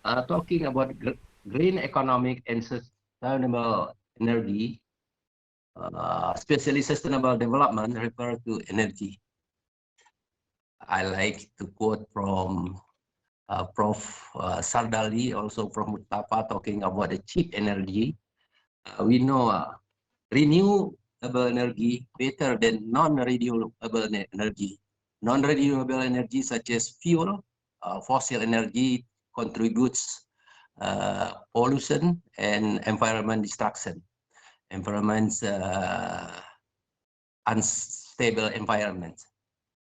Talking about green economic and sustainable energy, especially sustainable development refer to energy. I like to quote from Prof. Sardali, also from Mustafa, talking about the cheap energy. We know renewable energy better than non-renewable energy. Non-renewable energy such as fuel, fossil energy contributes pollution and environment destruction, unstable environment.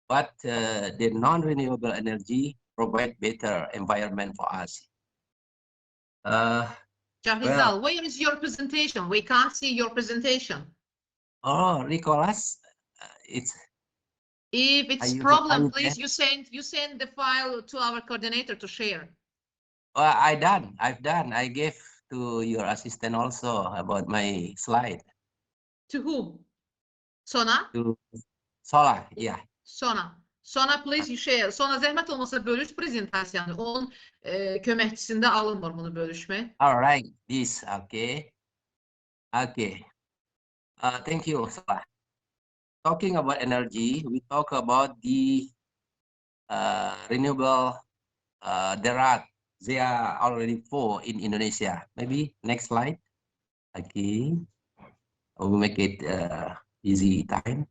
But the non-renewable energy provide better environment for us. Well, Shahrizal, where is your presentation? We can't see your presentation. oh, Nicholas, it's. If it's problem, please you send the file to our coordinator to share. I've done. I gave to your assistant also about my slide. To whom? Sona? To Sola, yeah. Sona. Sona, please you share. Sona zəhmət olmasa bölüş prezentasiyanı. Onun köməkçisində alınmır bunu bölüşmək. All right, this, okay. Okay. Thank you, Sola. Talking about energy, we talk about the renewable. There are already 4 in Indonesia. Maybe next slide. Okay. We'll make it easy time.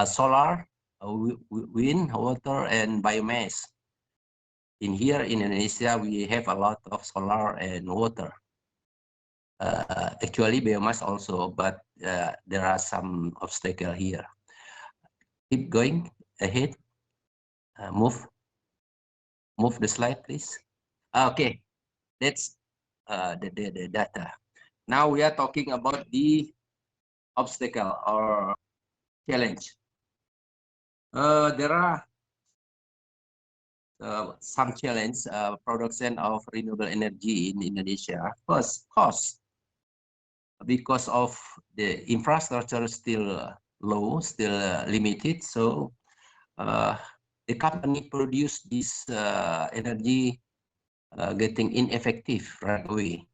Solar, wind, water, and biomass. In here in Indonesia, we have a lot of solar and water. Actually, biomass also, but there are some obstacles here. Keep going ahead. Move the slide, please. Okay, that's the data. Now we are talking about the obstacle or challenge. There are some challenge production of renewable energy in Indonesia. First, cost. Because of the infrastructure still low, still limited, so the company produce this energy getting ineffective right away.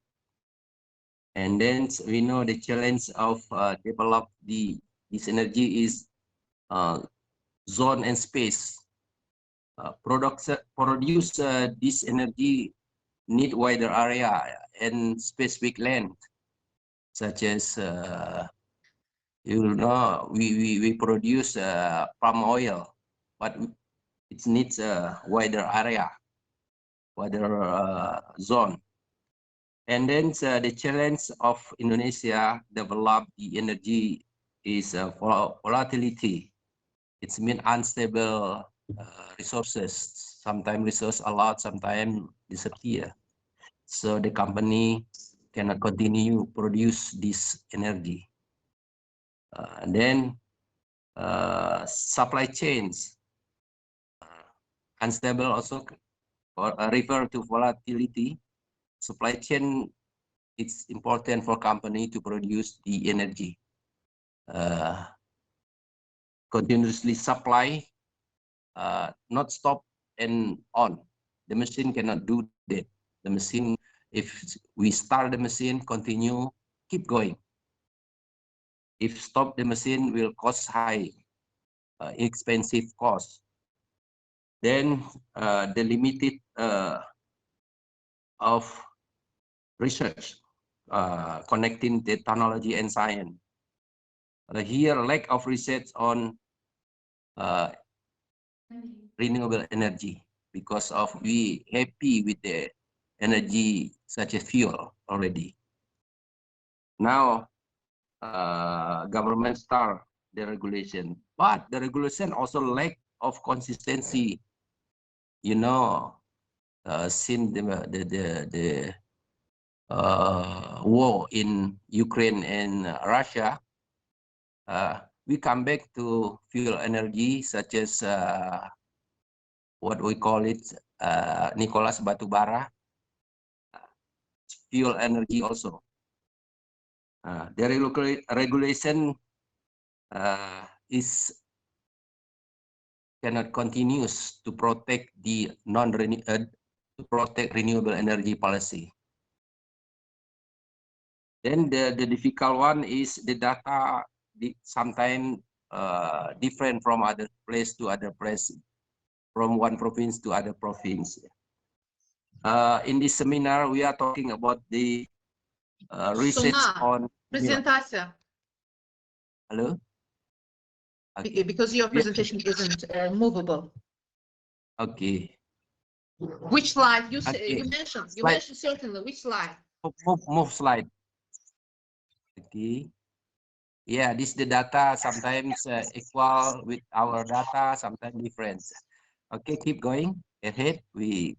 And then we know the challenge of develop this energy is zone and space. Produce this energy need wider area and specific land, such as you know we produce palm oil, but it needs a wider area, wider zone. And then the challenge of Indonesia develop the energy is volatility. It means unstable resources. Sometimes resource a lot, sometimes disappear. So the company cannot continue produce this energy. And then supply chains unstable also refer to volatility. Supply chain, it's important for company to produce the energy. Continuously supply, not stop and on. The machine cannot do that. The machine, if we start the machine, continue, keep going. If stop the machine, will cost high, expensive cost. Then the limited of research, connecting technology and science. Here, lack of research on renewable energy, because of we happy with the energy such as fuel already. Now, government start the regulation, but the regulation also lack of consistency. You know, since the war in Ukraine and Russia, we come back to fuel energy such as what we call it, Nicholas batubara, fuel energy also. The regulation is cannot continues to protect the to protect renewable energy policy. Then the difficult one is the data sometimes different from other place to other place, from one province to other province. In this seminar, we are talking about the research Sona, on presentasyon. Hello. Okay. Because your presentation isn't movable. Okay. Which slide? You Okay. mentioned. You Slide. mentioned certainly. Which slide? Move slide. Okay. Yeah, this the data sometimes equal with our data, sometimes different. Okay, keep going ahead. We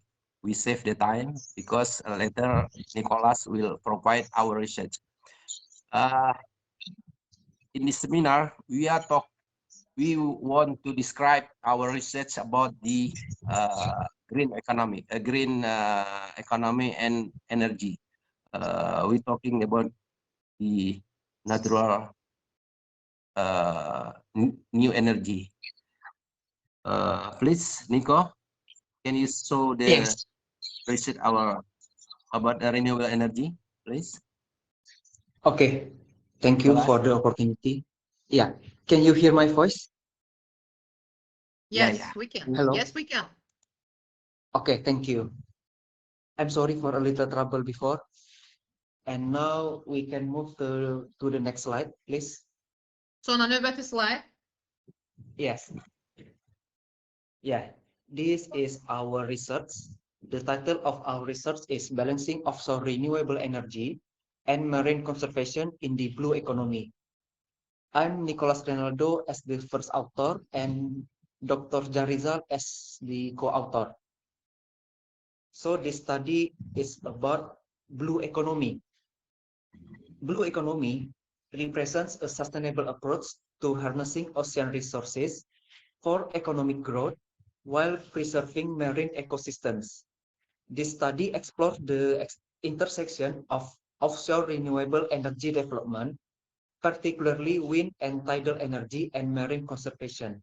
save the time because later Nicholas will provide our research. In this seminar, we want to describe our research about the green economy, economy and energy. We're talking about the natural new energy. Please, Nico, can you show the research about the renewable energy, please? Okay, thank you for the opportunity. Yeah, can you hear my voice? Yes, Yeah. we can. Hello. Yes, we can. Okay, thank you. I'm sorry for a little trouble before. And now we can move to the next slide, please. Sonra növbəti slide. Yes. Yeah, this is our research. The title of our research is Balancing Offshore Renewable Energy and Marine Conservation in the Blue Economy. I'm Nicholas Renaldo as the first author and Dr. Jarizal as the co-author. So this study is about blue economy. Blue economy represents a sustainable approach to harnessing ocean resources for economic growth while preserving marine ecosystems. This study explored the intersection of offshore renewable energy development, particularly wind and tidal energy and marine conservation.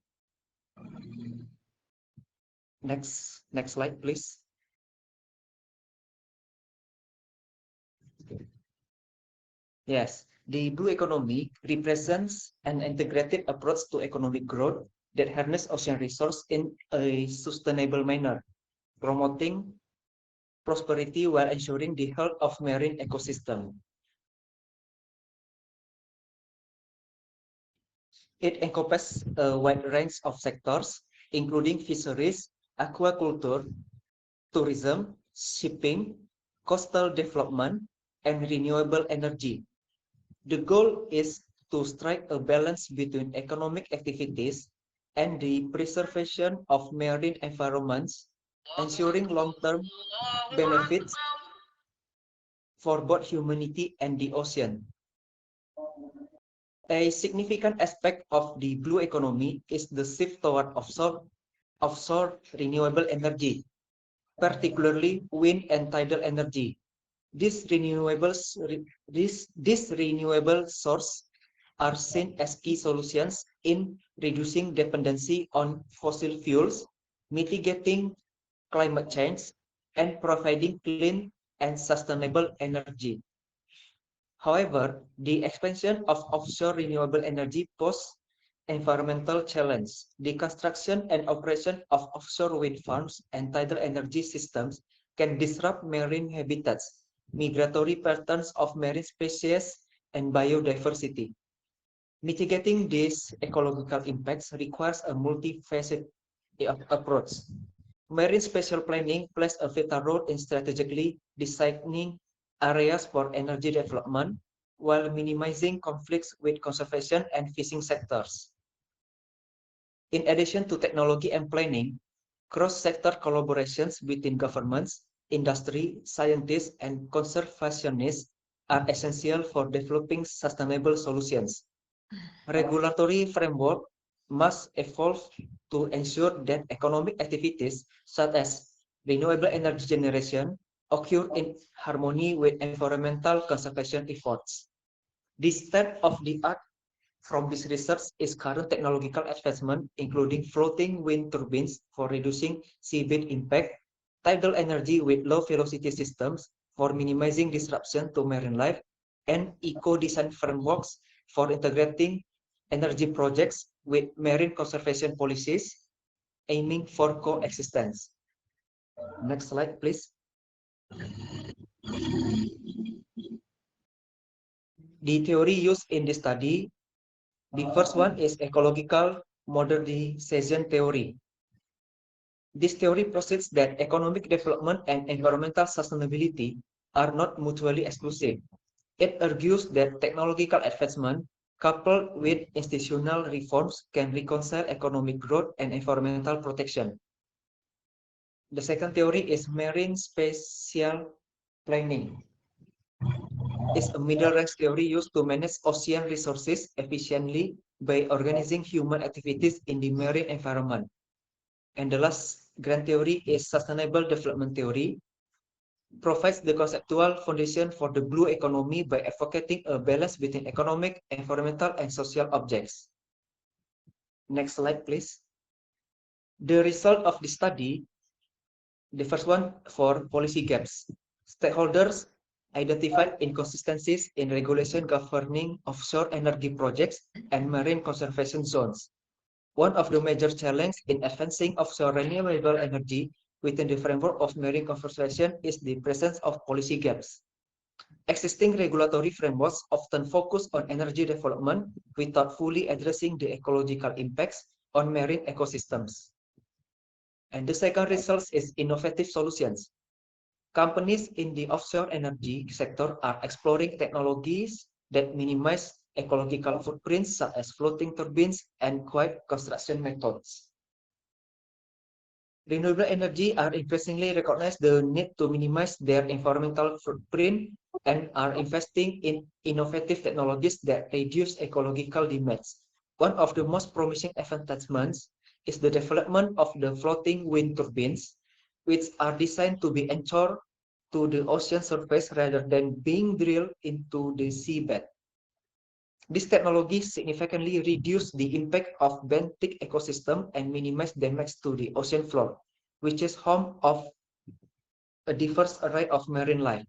Next slide, please. Yes, the blue economy represents an integrated approach to economic growth that harness ocean resource in a sustainable manner, promoting prosperity while ensuring the health of marine ecosystem. It encompasses a wide range of sectors, including fisheries, aquaculture, tourism, shipping, coastal development, and renewable energy. The goal is to strike a balance between economic activities and the preservation of marine environments, ensuring long-term benefits for both humanity and the ocean. A significant aspect of the blue economy is the shift toward offshore renewable energy, particularly wind and tidal energy. These renewable sources are seen as key solutions in reducing dependency on fossil fuels, mitigating climate change, and providing clean and sustainable energy. However, the expansion of offshore renewable energy poses environmental challenge. The construction and operation of offshore wind farms and tidal energy systems can disrupt marine habitats, migratory patterns of marine species, and biodiversity. Mitigating these ecological impacts requires a multifaceted approach. Marine spatial planning plays a vital role in strategically designing areas for energy development while minimizing conflicts with conservation and fishing sectors. In addition to technology and planning, cross-sector collaborations between governments, industry, scientists, and conservationists are essential for developing sustainable solutions. Regulatory framework must evolve to ensure that economic activities such as renewable energy generation occur in harmony with environmental conservation efforts. The state-of-the-art from this research is current technological advancement, including floating wind turbines for reducing seabed impact, tidal energy with low velocity systems for minimizing disruption to marine life, and eco-design frameworks for integrating energy projects with marine conservation policies, aiming for coexistence. Next slide, please. The theory used in this study, the first one is ecological modernization theory. This theory posits that economic development and environmental sustainability are not mutually exclusive. It argues that technological advancement coupled with institutional reforms can reconcile economic growth and environmental protection. The second theory is marine spatial planning. It's a middle-range theory used to manage ocean resources efficiently by organizing human activities in the marine environment. And the last grand theory is sustainable development theory, provides the conceptual foundation for the blue economy by advocating a balance between economic, environmental, and social objects. Next slide, please. The result of the study, the first one for policy gaps. Stakeholders identified inconsistencies in regulation governing offshore energy projects and marine conservation zones. One of the major challenges in advancing offshore renewable energy within the framework of marine conservation is the presence of policy gaps. Existing regulatory frameworks often focus on energy development without fully addressing the ecological impacts on marine ecosystems. And the second result is innovative solutions. Companies in the offshore energy sector are exploring technologies that minimize ecological footprints, such as floating turbines and quiet construction methods. Renewable energy are increasingly recognize the need to minimize their environmental footprint and are investing in innovative technologies that reduce ecological demands. One of the most promising advancements is the development of the floating wind turbines, which are designed to be anchored to the ocean surface rather than being drilled into the seabed. This technology significantly reduces the impact of benthic ecosystem and minimize damage to the ocean floor, which is home of a diverse array of marine life.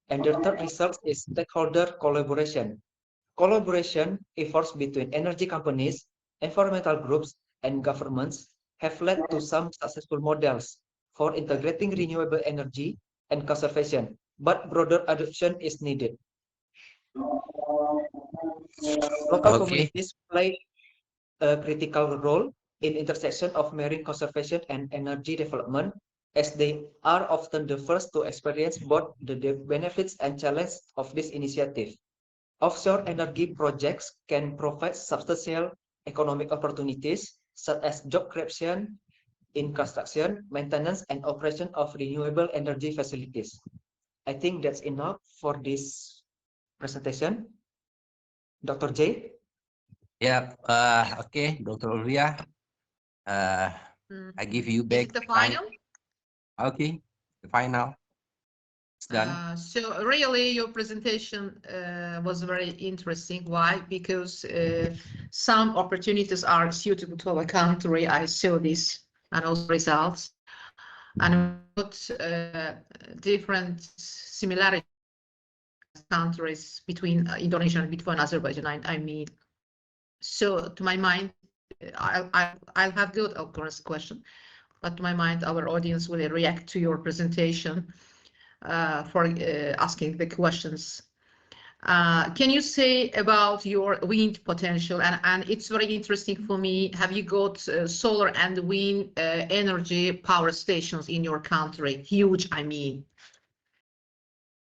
And the third result is stakeholder collaboration. Collaboration efforts between energy companies, environmental groups, and governments have led to some successful models for integrating renewable energy and conservation, but broader adoption is needed. Local communities play a critical role in intersection of marine conservation and energy development, as they are often the first to experience both the benefits and challenges of this initiative. Offshore energy projects can provide substantial economic opportunities, such as job creation in construction, maintenance, and operation of renewable energy facilities. I think that's enough for this presentation. Dr. J? Yeah, okay, Dr. Ulria. I give you Is back. it the final? Okay, the final. It's done. So really your presentation was very interesting. Why? Because some opportunities are suitable to our country. I saw this and also results. And different similarities countries between Indonesia and between Azerbaijan, I mean. So to my mind, I'll have good, of course, question, but to my mind, our audience will react to your presentation for asking the questions. Can you say about your wind potential? And it's very interesting for me. Have you got solar and wind energy power stations in your country? Huge, I mean.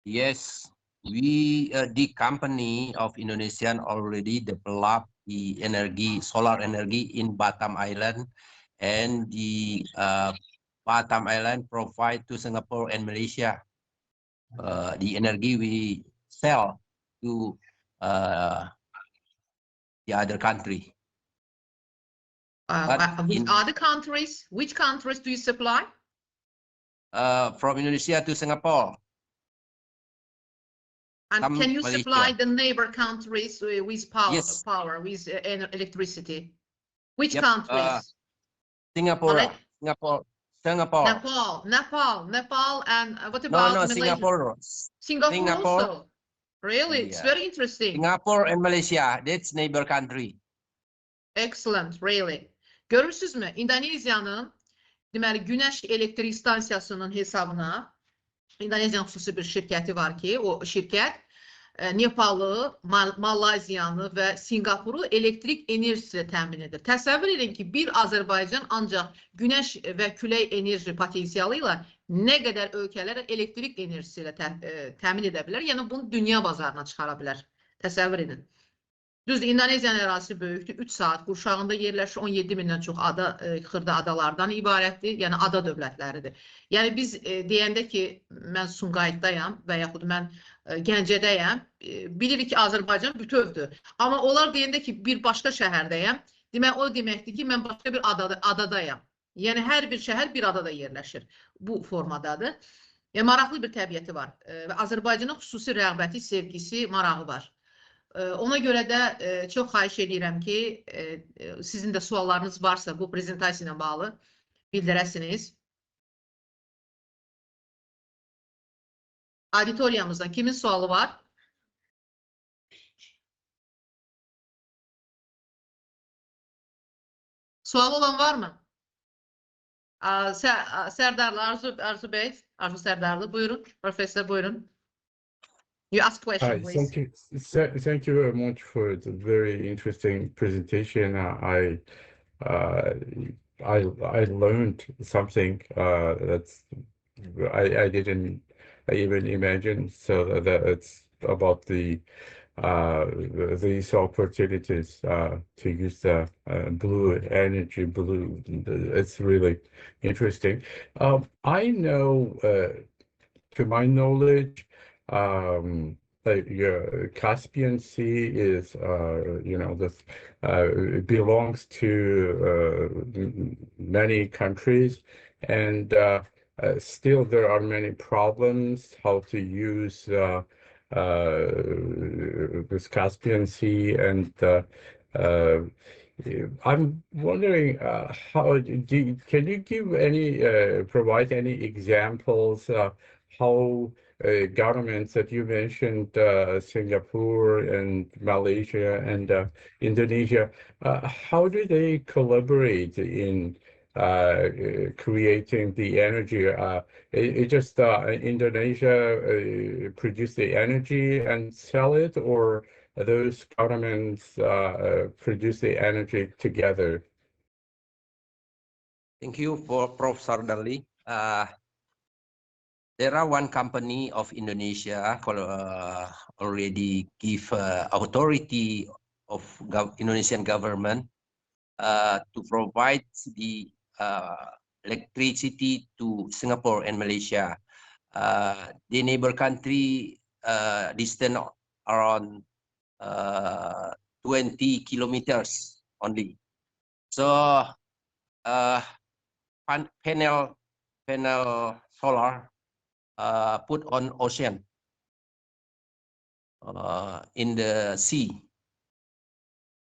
Yes, we, the company of Indonesian already developed the energy, solar energy in Batam Island, and the Batam Island provide to Singapore and Malaysia the energy we sell to the other country. With other countries, which countries do you supply? From Indonesia to Singapore. And can you supply the neighbor countries with power, yes. with electricity? Which Yep. countries? Singapore, Singapore. Nepal, and what No, about no, Malaysia? Singapore. Singapore Singapore. also. Really, it's Yeah. very interesting. Singapore and Malaysia, that's neighbor country. Excellent, really. Görürsünüz mü? İndoneziyanın deməli günəş elektrik stansiyasının hesabına İndoneziyanın xüsusi bir şirkəti var ki, o şirkət Nepalı, Malayziyanı və Singapuru elektrik enerjisi ilə təmin edir. Təsəvvür edin ki, bir Azərbaycan ancaq günəş və külək enerji potensialı ilə nə qədər ölkələr elektrik enerjisi ilə təmin edə bilər, yəni bunu dünya bazarına çıxara bilər. Təsəvvür edin. Düzdür, İndoneziyanın ərazisi böyükdür, 3 saat qurşağında yerləşir, 17 mindən çox xırda adalardan ibarətdir, yəni ada dövlətləridir. Yəni biz deyəndə ki, mən Sumqayıtdayam və yaxud mən Gəncədəyəm, bilirik ki, Azərbaycan bütövdür. Amma onlar deyəndə ki, bir başqa şəhərdəyəm, demək o deməkdir ki, mən başqa bir adadayam. Yəni hər bir şəhər bir adada yerləşir. Bu formadadır. Maraqlı bir təbiəti var və Azərbaycanın xüsusi rəğbəti, sevgisi, marağı var. Ona görə də çox xahiş edirəm ki, sizin də suallarınız varsa bu prezentasiya ilə bağlı bildirəsiniz. Auditoriyamızdan kimin sualı var? Sual olan var mı? Serdarlı, Arzu Bey, Arzu Serdarlı, buyurun. Profesör, buyurun. You ask question, please. Thank you very much for the very interesting presentation. I learned something that's I didn't even imagine. So that it's about these opportunities to use the blue energy. It's really interesting. I know, to my knowledge, the Caspian Sea is, this belongs to many countries, and still there are many problems how to use this Caspian Sea, and I'm wondering can you give provide any examples how governments that you mentioned, Singapore and Malaysia and Indonesia, how do they collaborate in creating the energy? It just Indonesia produce the energy and sell it, or those governments produce the energy together? Thank you for Prof. Sardali. There are one company of Indonesia already give authority of Indonesian government to provide the electricity to Singapore and Malaysia. The neighbor country distant around 20 kilometers only. So panel solar put on ocean in the sea,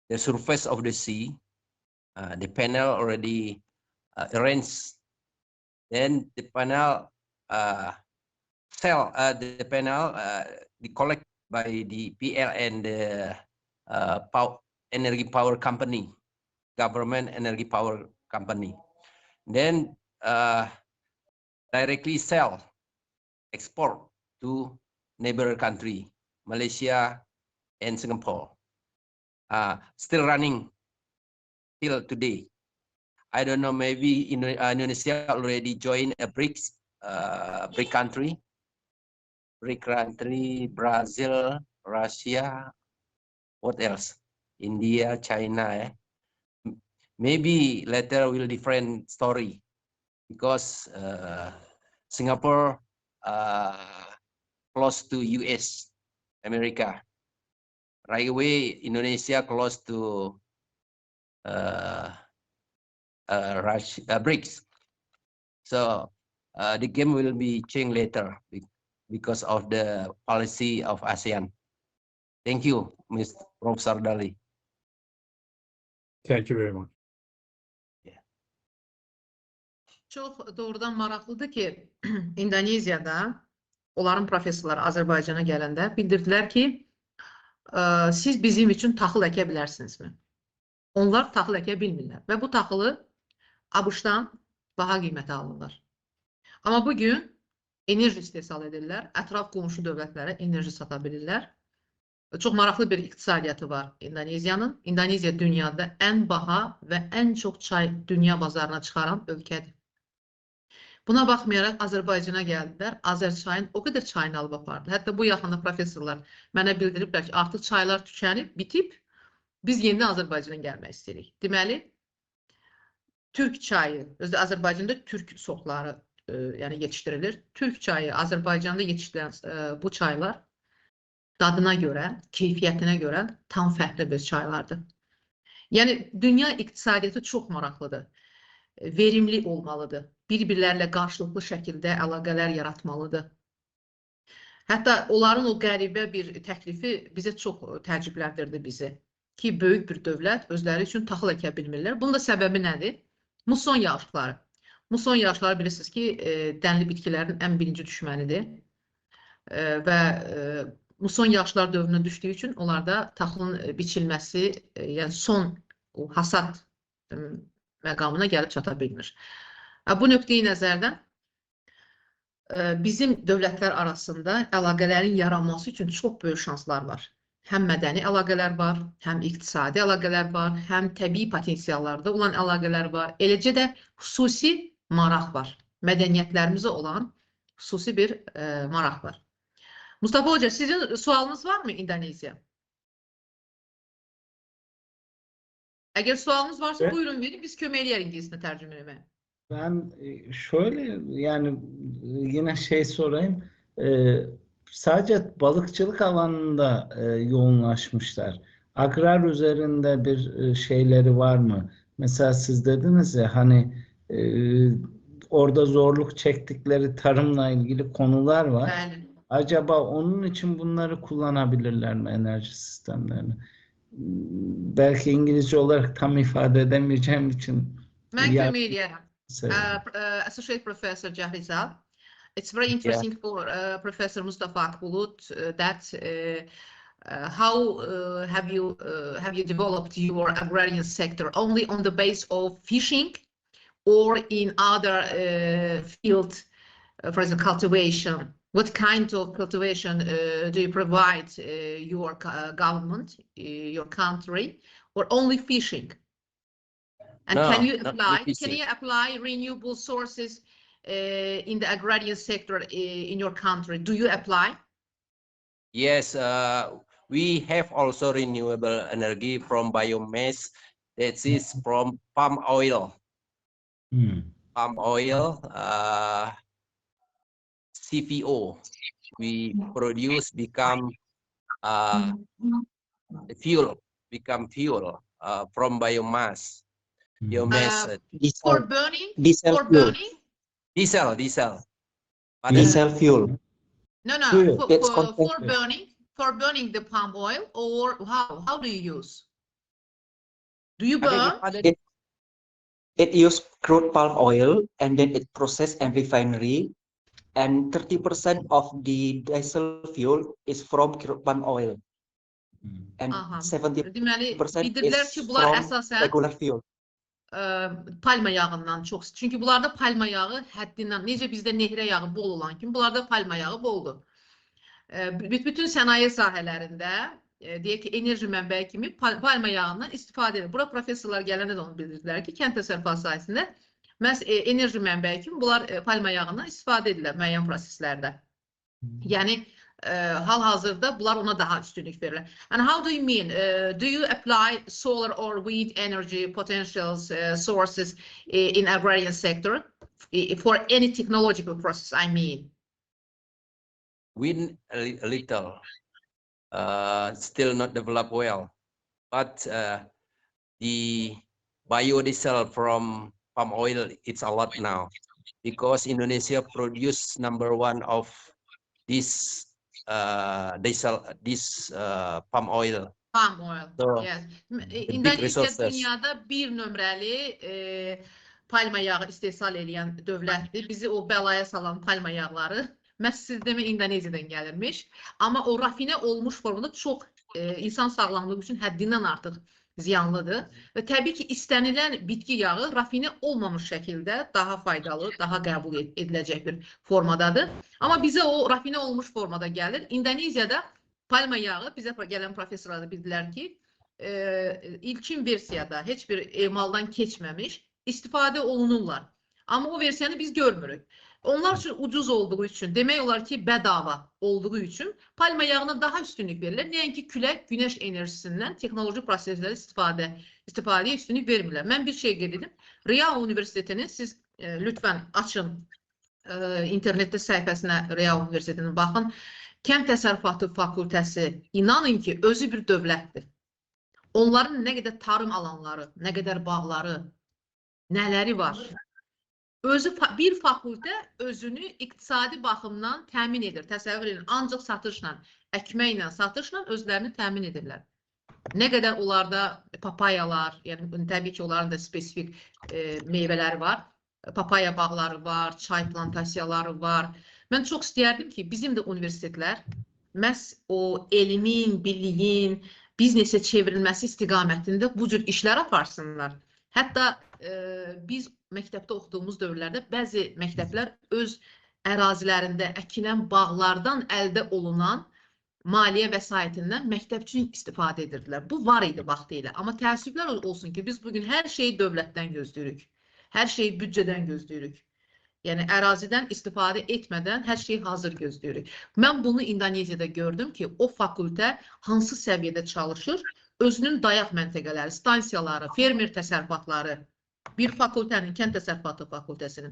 the surface of the sea. The panel already arranged. Then the panel the panel collect by the PLN, the energy power company, government energy power company. Then directly export to neighbor country, Malaysia and Singapore. Still running till today. I don't know, maybe Indonesia already joined a BRIC country, Brazil, Russia, what else? India, China. Maybe later will different story, because Singapore close to US, America. Right away, Indonesia close to Russia, BRICS. So the game will be changed later because of the policy of ASEAN. Thank you, Mr. Prof. Sardali. Thank you very much. Çox doğrudan maraqlıdır ki, İndoneziyada onların professorları Azərbaycana gələndə bildirdilər ki, siz bizim üçün taxıl əkə bilərsinizmi? Onlar taxıl əkə bilmirlər və bu taxılı ABŞ-dan baha qiymətə alırlar. Amma bugün enerji istehsal edirlər, ətraf qonşu dövlətlərə enerji sata bilirlər. Çox maraqlı bir iqtisadiyyatı var İndoneziyanın. İndoneziya dünyada ən baha və ən çox çay dünya bazarına çıxaran ölkədir. Buna baxmayaraq Azərbaycana gəldilər. Azərçayın o qədər çayını alıb apardı. Hətta bu yaxında professorlar mənə bildiriblər ki, artıq çaylar tükənib, bitib. Biz yenidən Azərbaycana gəlmək istəyirik. Deməli, Türk çayı, özdə Azərbaycanda Türk sortları yəni yetişdirilir. Türk çayı Azərbaycanda yetişdirilən bu çaylar dadına görə, keyfiyyətinə görə tam fərqli bir çaylardır. Yəni dünya iqtisadiyyatı çox maraqlıdır. Verimli olmalıdır. Bir-birlərlə qarşılıqlı şəkildə əlaqələr yaratmalıdır. Hətta onların o qəribə bir təklifi bizə çox təəccübləndirdi bizi. Ki, böyük bir dövlət özləri üçün taxıl əkə bilmirlər. Bunun da səbəbi nədir? Muson yağışları. Muson yağışları bilirsiniz ki, dənli bitkilərin ən birinci düşmənidir. Və muson yağışlar dövrünə düşdüyü üçün onlarda taxılın biçilməsi, yəni son hasad məqamına gəlib çata bilmir. Bu nöqteyi nəzərdən bizim dövlətlər arasında əlaqələrin yaranması üçün çox böyük şanslar var. Həm mədəni əlaqələr var, həm iqtisadi əlaqələr var, həm təbii potensiallarda olan əlaqələr var. Eləcə də xüsusi maraq var. Mədəniyyətlərimizə olan xüsusi bir maraq var. Mustafa Hoca, sizin sualınız var mı İndoneziya? Eğer sualınız varsa evet, buyurun verin, biz köməkli İngilizcesine tercüme etmeye. Ben şöyle yani yine şey sorayım. Sadece balıkçılık alanında yoğunlaşmışlar. Agrar üzerinde bir şeyleri var mı? Mesela siz dediniz ya hani orada zorluk çektikleri tarımla ilgili konular var. Yani. Acaba onun için bunları kullanabilirler mi enerji sistemlerini? Belki İngilizce olarak tam ifade edemeyeceğim için. Associate Professor Cahrizal. It's very interesting for Professor Mustafa Akbulut that how have you developed your agrarian sector only on the base of fishing or in other field, for example, cultivation? What kind of cultivation do you provide your government, your country, or only fishing? And no, can you apply renewable sources in the agrarian sector in your country? Do you apply? Yes, we have also renewable energy from biomass. That is from palm oil. Palm oil, CPO. We produce become fuel from biomass. For burning? Diesel for fuel. burning? Diesel. Diesel fuel. No, for burning the palm oil, or how do you use? Do you burn? It use crude palm oil and then it process and refinery, and 30% of the diesel fuel is from crude palm oil. And 70% is from regular fuel. Palma yağından çox. Çünki bunlarda palma yağı həddindən, necə bizdə nehrə yağı bol olan kimi, bunlarda palma yağı boldur. Bütün sənaye sahələrində, deyək ki, enerji mənbəyi kimi palma yağından istifadə edir. Bura professorlar gələndə də onu bildirdilər ki, kənd təsərrüfatı sahəsində məhz enerji mənbəyi kimi bunlar palma yağından istifadə edirlər müəyyən proseslərdə. Yəni, hal-hazırda bunlar ona daha üstünlük verirlər. And how do you mean? Do you apply solar or wind energy potentials sources in agrarian sector for any technological process, I mean? Wind a little, still not developed well, but the biodiesel from palm oil, it's a lot now because Indonesia produce #1 of this palm oil. Palm oil, so, yes. İndonezya dünyada bir nömrəli palma yağı istehsal edən dövlətdir. Bizi o bəlaya salan palma yağları məhz sistemi İndoneziyadan gəlirmiş. Amma o rafinə olmuş formada çox insan sağlamlığı üçün həddindən artıq ziyanlıdır. Və təbii ki, istənilən bitki yağı rafinə olmamış şəkildə daha faydalı, daha qəbul ediləcək bir formadadır. Amma bizə o rafinə olmuş formada gəlir. İndoneziyada palma yağı, bizə gələn professorlar da bildilər ki, ilkin versiyada heç bir emaldan keçməmiş istifadə olunurlar. Amma o versiyanı biz görmürük. Onlar üçün ucuz olduğu üçün, demək olar ki, bədava olduğu üçün palma yağına daha üstünlük verilir. Nəinki külək, günəş enerjisindən texnoloji proseslərdə istifadəyə üstünlük vermirlər. Mən bir şey qeyd edim. Real Universitetinin, siz lütfən açın internetdə səhifəsinə Real Universitetinin baxın. Kənd Təsərrüfatı Fakültəsi, inanın ki, özü bir dövlətdir. Onların nə qədər tarım alanları, nə qədər bağları, nələri var? Bir fakültə özünü iqtisadi baxımdan təmin edir. Təsəvvür edin, ancaq satışla, əkməklə, satışla özlərini təmin edirlər. Nə qədər onlarda papayalar, yəni təbii ki, onların da spesifik meyvələri var. Papaya bağları var, çay plantasiyaları var. Mən çox istəyərdim ki, bizim də universitetlər məhz o elmin, biliyin, biznesə çevrilməsi istiqamətində bu cür işlər aparsınlar. Hətta biz məktəbdə oxuduğumuz dövrlərdə bəzi məktəblər öz ərazilərində əkilən bağlardan əldə olunan maliyyə vəsaitindən məktəb üçün istifadə edirdilər. Bu var idi vaxtilə. Amma təəssüflər olsun ki, biz bugün hər şeyi dövlətdən gözləyirik. Hər şeyi büdcədən gözləyirik. Yəni ərazidən istifadə etmədən hər şeyi hazır gözləyirik. Mən bunu İndoneziyada gördüm ki, o fakültə hansı səviyyədə çalışır, özünün dayaq məntəqələri, stansiyaları, fermer təsərrüfatları, bir fakültənin, Kənd Təsərrüfatı Fakültəsinin.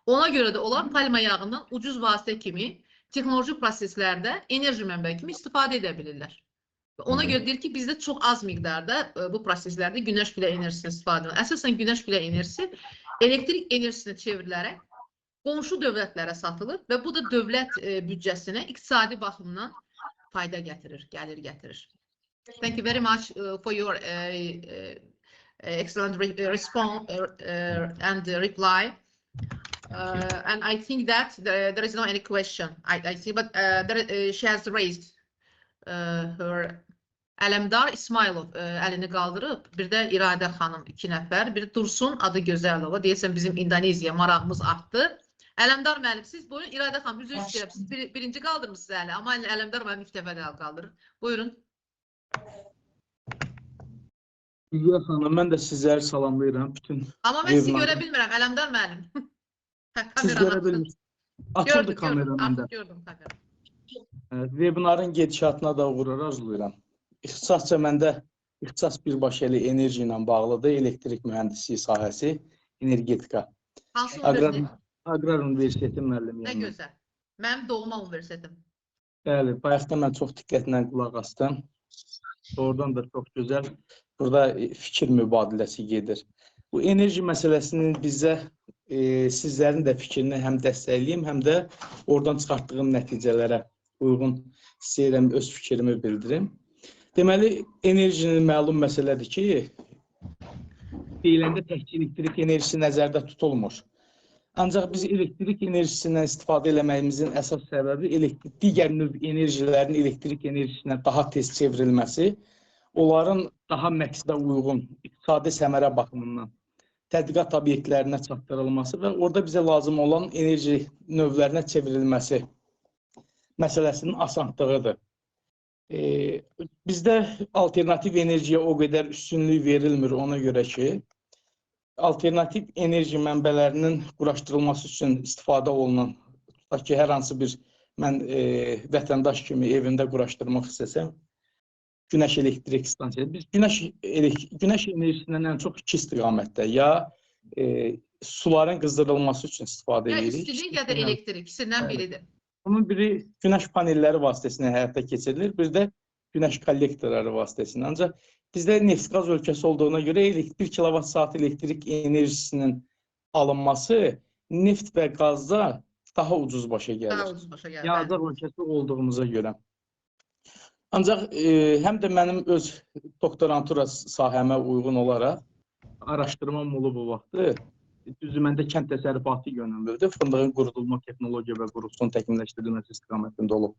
Ona görə də onlar palma yağından ucuz vasitə kimi texnoloji proseslərdə enerji mənbəyi kimi istifadə edə bilirlər. Ona görə deyir ki, bizdə çox az miqdarda bu proseslərdə günəş külə enerjisini istifadə edilir. Əsasən günəş külə enerjisi elektrik enerjisinə çevrilərək qonşu dövlətlərə satılır və bu da dövlət büdcəsinə iqtisadi baxımdan fayda gətirir, gəlir gətirir. Thank you very much for your excellent response and reply. And I think that there is no any question. I see, but she has raised her. Ələmdar İsmailov əlini qaldırıb, bir də İradə xanım 2 nəfər, bir Dursun adı Gözəlova, deyəsən bizim İndoneziya marağımız artdı. Ələmdar müəllim, siz buyurun, İradə xanım, üzr istəyirəm, siz birinci qaldırmışsınız əli, amma Ələmdar müəllim 2 dəfə də əl qaldırır. Buyurun. Güzel xanım, mən də sizləri salamlayıram. Amma mən sizi görə bilmirəm, Ələmdar müəllim. Siz görə bilmirsiniz. Açıldı kamera məndə. Gördüm kamera. Webinarın gedişatına da uğrar arzulayıram. İxtisasca məndə ixtisas birbaşa elə enerji ilə bağlıdır, elektrik mühəndisliyi sahəsi, energetika. Hansı universitet? Aqrar Universiteti müəllimiyəm. Nə gözəl. Mənim doğma universitetim. Bəli, bayaqda mən çox diqqətlə qulaq asdım. Oradan da çox gözəl. Burada fikir mübadiləsi gedir. Bu enerji məsələsinin bizə sizlərin də fikrini həm dəstəkləyim, həm də oradan çıxartdığım nəticələrə uyğun istəyirəm öz fikrimi bildirim. Deməli, enerjinin məlum məsələdir ki, deyiləndə təkcə elektrik enerjisi nəzərdə tutulmur. Ancaq biz elektrik enerjisindən istifadə eləməyimizin əsas səbəbi digər növ enerjilərin elektrik enerjisinə daha tez çevrilməsi, onların daha məqsədə uyğun, iqtisadi səmərə baxımından tədqiqat obyektlərinə çatdırılması və orada bizə lazım olan enerji növlərinə çevrilməsi məsələsinin asanlığıdır. Bizdə alternativ enerjiyə o qədər üstünlük verilmir ona görə ki, alternativ enerji mənbələrinin quraşdırılması üçün istifadə olunan, tutaq ki, hər hansı bir mən vətəndaş kimi evimdə quraşdırmaq istəsəm, günəş elektrik stansiyası. Biz günəş enerjisindən ən çox 2 istiqamətdə, ya suların qızdırılması üçün istifadə edirik. Ya istilik ya da elektrik, ikisindən biridir. Bunun biri günəş panelləri vasitəsilə həyata keçirilir, bir də günəş kollektorları vasitəsilə. Ancaq bizdə neft-qaz ölkəsi olduğuna görə 1 kilovat-saat elektrik enerjisinin alınması neft və qazda daha ucuz başa gəlir. Daha ucuz başa gəlir. Yazıq ölkəsi olduğumuza görə. Ancaq həm də mənim öz doktorantura sahəmə uyğun olaraq araşdırmam olub bu vaxtı. düzdür, məndə kənd təsərrüfatı yönümlüdür. Fındığın qurudulma texnologiya və quruculuğun təkmilləşdirilməsi istiqamətində olub.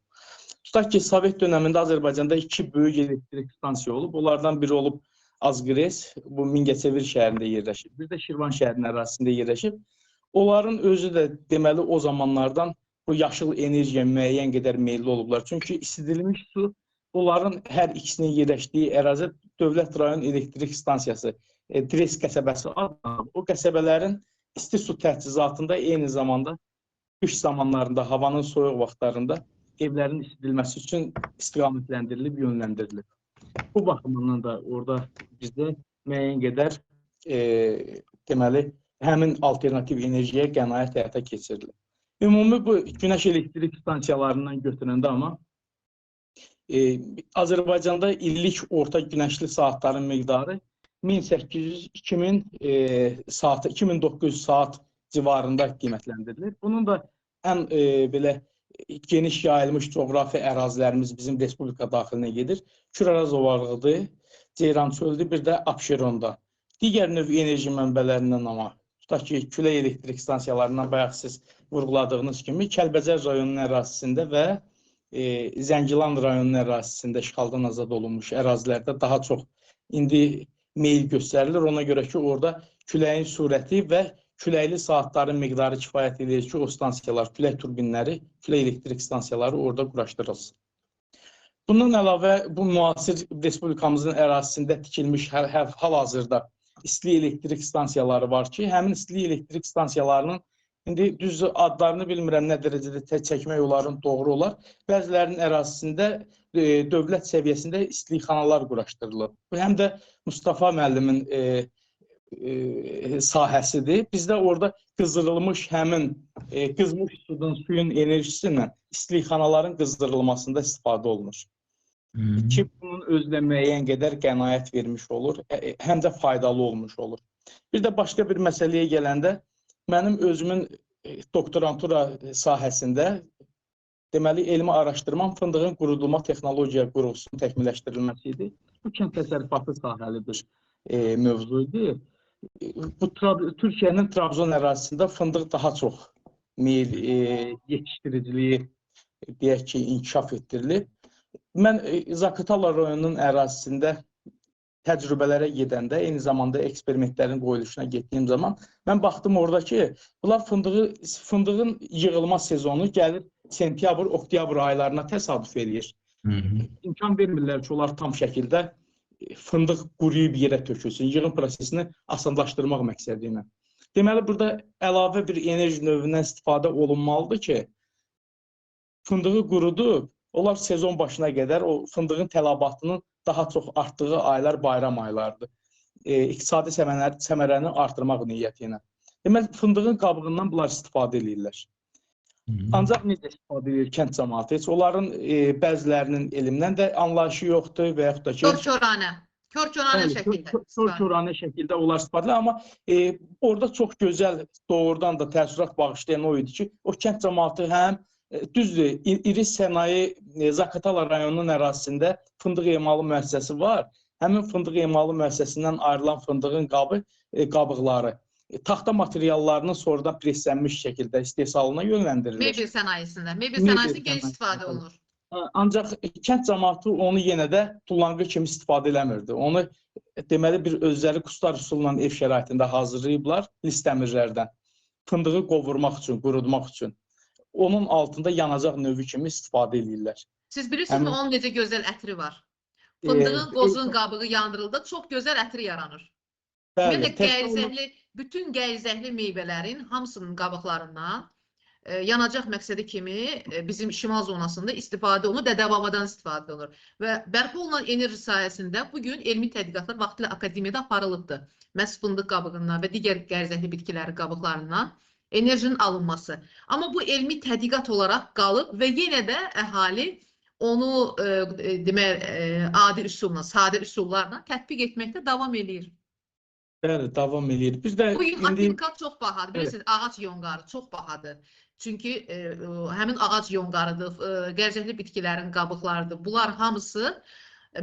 Tutaq ki, Sovet dönəmində Azərbaycanda 2 böyük elektrik stansiya olub. Onlardan biri olub Azgres, bu Mingəçevir şəhərində yerləşib. Bir də Şirvan şəhərinin ərazisində yerləşib. Onların özü də deməli o zamanlardan bu yaşıl enerjiyə müəyyən qədər meyilli olublar. Çünki isidilmiş su, onların hər ikisinin yerləşdiyi ərazi Dövlət Rayon Elektrik Stansiyası, Dres qəsəbəsi adlanır. O qəsəbələrin isti su təchizatında eyni zamanda qış zamanlarında, havanın soyuq vaxtlarında evlərin isidilməsi üçün istiqamətləndirilib, yönləndirilib. Bu baxımından da orada bizdə müəyyən qədər deməli həmin alternativ enerjiyə qənaət həyata keçirilir. Ümumi bu günəş elektrik stansiyalarından götürəndə amma Azərbaycanda illik orta günəşli saatların miqdarı 1800-2000 saat, 2900 saat civarında qiymətləndirilir. Bunun da ən belə geniş yayılmış coğrafi ərazilərimiz bizim respublika daxilinə gedir. Küraraz ovarlıqdır, Ceyran çöldür, bir də Abşeronda. Digər növ enerji mənbələrindən amma tutaq ki, külək elektrik stansiyalarından bayaq siz vurğuladığınız kimi Kəlbəcər rayonunun ərazisində və Zəngilan rayonunun ərazisində işğaldan azad olunmuş ərazilərdə daha çox indi meyil göstərilir. Ona görə ki, orada küləyin sürəti və küləkli saatların miqdarı kifayət edir ki, o stansiyalar, külək turbinləri, külək elektrik stansiyaları orada quraşdırılsın. Bundan əlavə, bu müasir respublikamızın ərazisində tikilmiş hal-hazırda istilik elektrik stansiyaları var ki, həmin istilik elektrik stansiyalarının indi düz adlarını bilmirəm nə dərəcədə çəkmək onların doğru olar. Bəzilərinin ərazisində dövlət səviyyəsində istilikxanalar quraşdırılır. Bu həm də Mustafa müəllimin sahəsidir. Bizdə orada qızdırılmış həmin qızmış suyun enerjisi ilə istilikxanaların qızdırılmasında istifadə olunur. Ki, bunun özlə müəyyən qədər qənaət vermiş olur, həm də faydalı olmuş olur. Bir də başqa bir məsələyə gələndə, mənim özümün doktorantura sahəsində deməli elmi araşdırmam fındığın qurudulma texnologiya qurğusunun təkmilləşdirilməsi idi. Bu kənd təsərrüfatı sahəli bir mövzu idi. Bu Türkiyənin Trabzon ərazisində fındıq daha çox yetişdiriciliyi deyək ki, inkişaf etdirilib. Mən Zaqatala rayonunun ərazisində təcrübələrə gedəndə, eyni zamanda eksperimentlərin qoyuluşuna getdiyim zaman mən baxdım orada ki, bunlar fındığın yığılma sezonu gəlir sentyabr, oktyabr aylarına təsadüf edir. İmkan vermirlər ki, onlar tam şəkildə fındıq quruyub yerə tökülsün, yığım prosesini asanlaşdırmaq məqsədi ilə. Deməli, burada əlavə bir enerji növündən istifadə olunmalıdır ki, fındığı qurudub, onlar sezon başına qədər o fındığın tələbatının daha çox artdığı aylar bayram aylardır. İqtisadi səmərəni artırmaq niyyəti ilə. Deməli, fındığın qabığından bunlar istifadə edirlər. Ancaq necə istifadə edir kənd cəmaatı? Heç onların bəzilərinin elmdən də anlayışı yoxdur və yaxud da ki... Kör-körənə şəkildə. Kör-körənə şəkildə onlar istifadə edir. Amma orada çox gözəl doğrudan da təəssürat bağışlayan o idi ki, o kənd cəmaatı həm düzdür, iri sənaye Zaqatala rayonunun ərazisində fındıq emalı müəssisəsi var. Həmin fındıq emalı müəssisəsindən ayrılan fındığın qabıqları taxta materiallarının sonradan preslənmiş şəkildə istehsalına yönləndirilir. Mebel sənayesində geniş istifadə olunur. Ancaq kənd cəmaatı onu yenə də tullanqı kimi istifadə eləmirdi. Onu deməli bir özləri kustar üsulla ev şəraitində hazırlayıblar listəmirlərdən. Fındığı qovurmaq üçün, qurutmaq üçün. Onun altında yanacaq növü kimi istifadə edirlər. Siz bilirsiniz, onun necə gözəl ətri var. Fındığın, qozun qabığı yandırıldı, çox gözəl ətri yaranır. Ümumiyyətlə, bütün qəyrizəhli meyvələrin hamısının qabıqlarından yanacaq məqsədi kimi bizim şimal zonasında istifadə olunur, dədəbabadan istifadə olunur. Və bərpa olunan enerji sayəsində bugün elmi tədqiqatlar vaxtilə akademiyada aparılıbdır. Məhz fındıq qabığından və digər qəyrizəhli bitkilərin qabıqlarından enerjinin alınması. Amma bu elmi tədqiqat olaraq qalıb və yenə də əhali onu adi üsulla, sadə üsullarla tətbiq etməkdə davam edir. Bəli, davam edir. Bugün aktivikat çox bahadır. Bilirsiniz, ağac yonqarı çox bahadır. Çünki həmin ağac yonqarıdır, qəyrizəhli bitkilərin qabıqlarıdır. Bunlar hamısı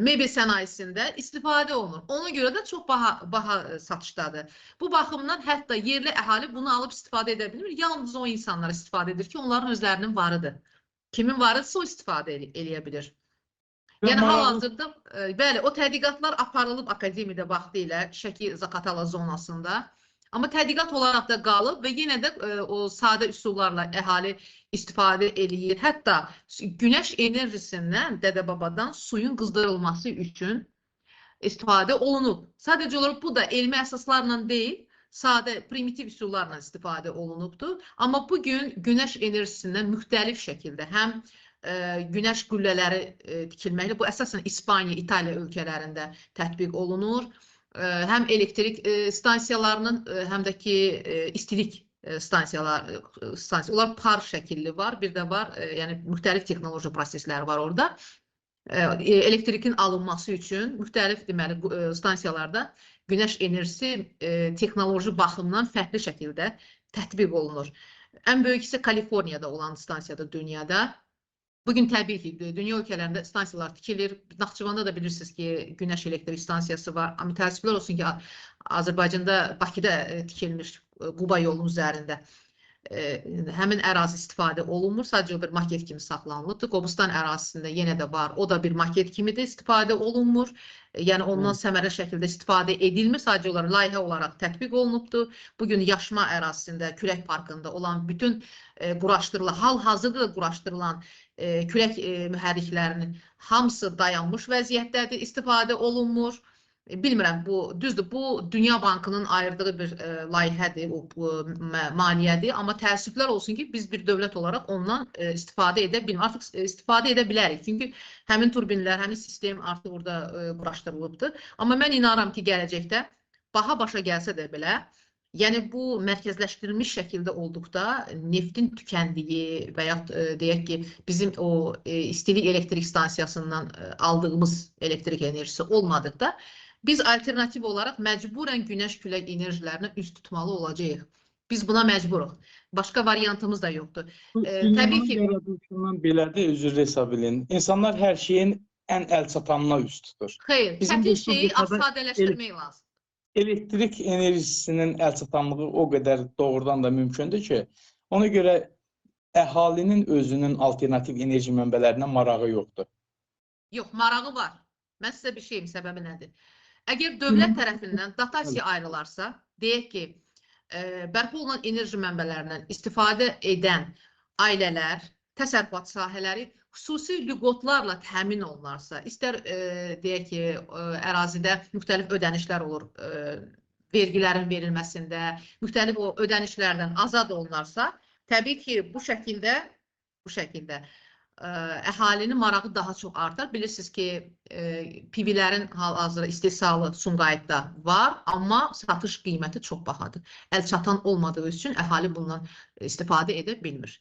mebel sənayesində istifadə olunur. Ona görə də çox baha satışdadır. Bu baxımdan hətta yerli əhali bunu alıb istifadə edə bilmir. Yalnız o insanlar istifadə edir ki, onların özlərinin varıdır. Kimin varıdırsa o istifadə eləyə bilir. Yəni hal-hazırda bəli, o tədqiqatlar aparılıb akademiyada vaxtı ilə Şəki Zaqatala zonasında. Amma tədqiqat olaraq da qalıb və yenə də o sadə üsullarla əhali istifadə eləyir. Hətta günəş enerjisindən, dədə-babadan suyun qızdırılması üçün istifadə olunub. Sadəcə olaraq bu da elmi əsaslarla deyil, sadə primitiv üsullarla istifadə olunubdur. Amma bugün günəş enerjisindən müxtəlif şəkildə həm günəş qüllələri tikilməklə, bu əsasən İspaniya, İtaliya ölkələrində tətbiq olunur. Həm elektrik stansiyalarının, həm də ki istilik stansiyalar, onlar par şəkilli var, bir də var, yəni müxtəlif texnoloji proseslər var orada. Elektrikin alınması üçün müxtəlif deməli stansiyalarda günəş enerjisi texnoloji baxımdan fərqli şəkildə tətbiq olunur. Ən böyük isə Kaliforniyada olan stansiyada dünyada. Bugün təbii ki, dünya ölkələrində stansiyalar tikilir. Naxçıvanda da bilirsiniz ki, günəş elektrik stansiyası var. Amma təəssüflər olsun ki, Azərbaycanda, Bakıda tikilmiş Quba yolunun üzərində həmin ərazi istifadə olunmur. Sadəcə bir maket kimi saxlanılıbdır. Qobustan ərazisində yenə də var. O da bir maket kimi də istifadə olunmur. Yəni ondan səmərəli şəkildə istifadə edilmir. Sadəcə olaraq layihə olaraq tətbiq olunubdur. Bugün Yaşma ərazisində, Külək Parkında olan bütün quraşdırılan, hal-hazırda da quraşdırılan külək mühərriklərinin hamısı dayanmış vəziyyətdədir, istifadə olunmur. Bilmirəm, bu düzdür, bu Dünya Bankının ayırdığı bir layihədir, maliyyədir. Amma təəssüflər olsun ki, biz bir dövlət olaraq ondan istifadə edə bilmirik. Artıq istifadə edə bilərik. Çünki həmin turbinlər, həmin sistem artıq orada quraşdırılıbdır. Amma mən inanıram ki, gələcəkdə baha başa gəlsə də belə, yəni bu mərkəzləşdirilmiş şəkildə olduqda neftin tükəndiyi və yaxud deyək ki, bizim o istilik elektrik stansiyasından aldığımız elektrik enerjisi olmadıqda biz alternativ olaraq məcburən günəş külək enerjilərinə üst tutmalı olacağıq. Biz buna məcburuq. Başqa variantımız da yoxdur. Təbii ki, yaradılışından belədir, üzr hesab edin. İnsanlar hər şeyin ən əlçatanına üst tutur. Xeyr, çətin şeyi sadələşdirmək lazım. Elektrik enerjisinin əlçatanlığı o qədər doğrudan da mümkündür ki, ona görə əhalinin özünün alternativ enerji mənbələrinə marağı yoxdur. Yox, marağı var. Mən sizə bir şeyim, səbəbi nədir? Əgər dövlət tərəfindən dotasiya ayrılarsa, deyək ki, bərpa olunan enerji mənbələrindən istifadə edən ailələr, təsərrüfat sahələri xüsusi lüğotlarla təmin olunarsa, istər deyək ki, ərazidə müxtəlif ödənişlər olur, vergilərin verilməsində, müxtəlif o ödənişlərdən azad olunarsa, təbii ki, bu şəkildə əhalinin marağı daha çox artar. Bilirsiniz ki, PV-lərin hal-hazırda istehsalı Sumqayıtda var, amma satış qiyməti çox bahadır. Əlçatan olmadığı üçün əhali bundan istifadə edə bilmir.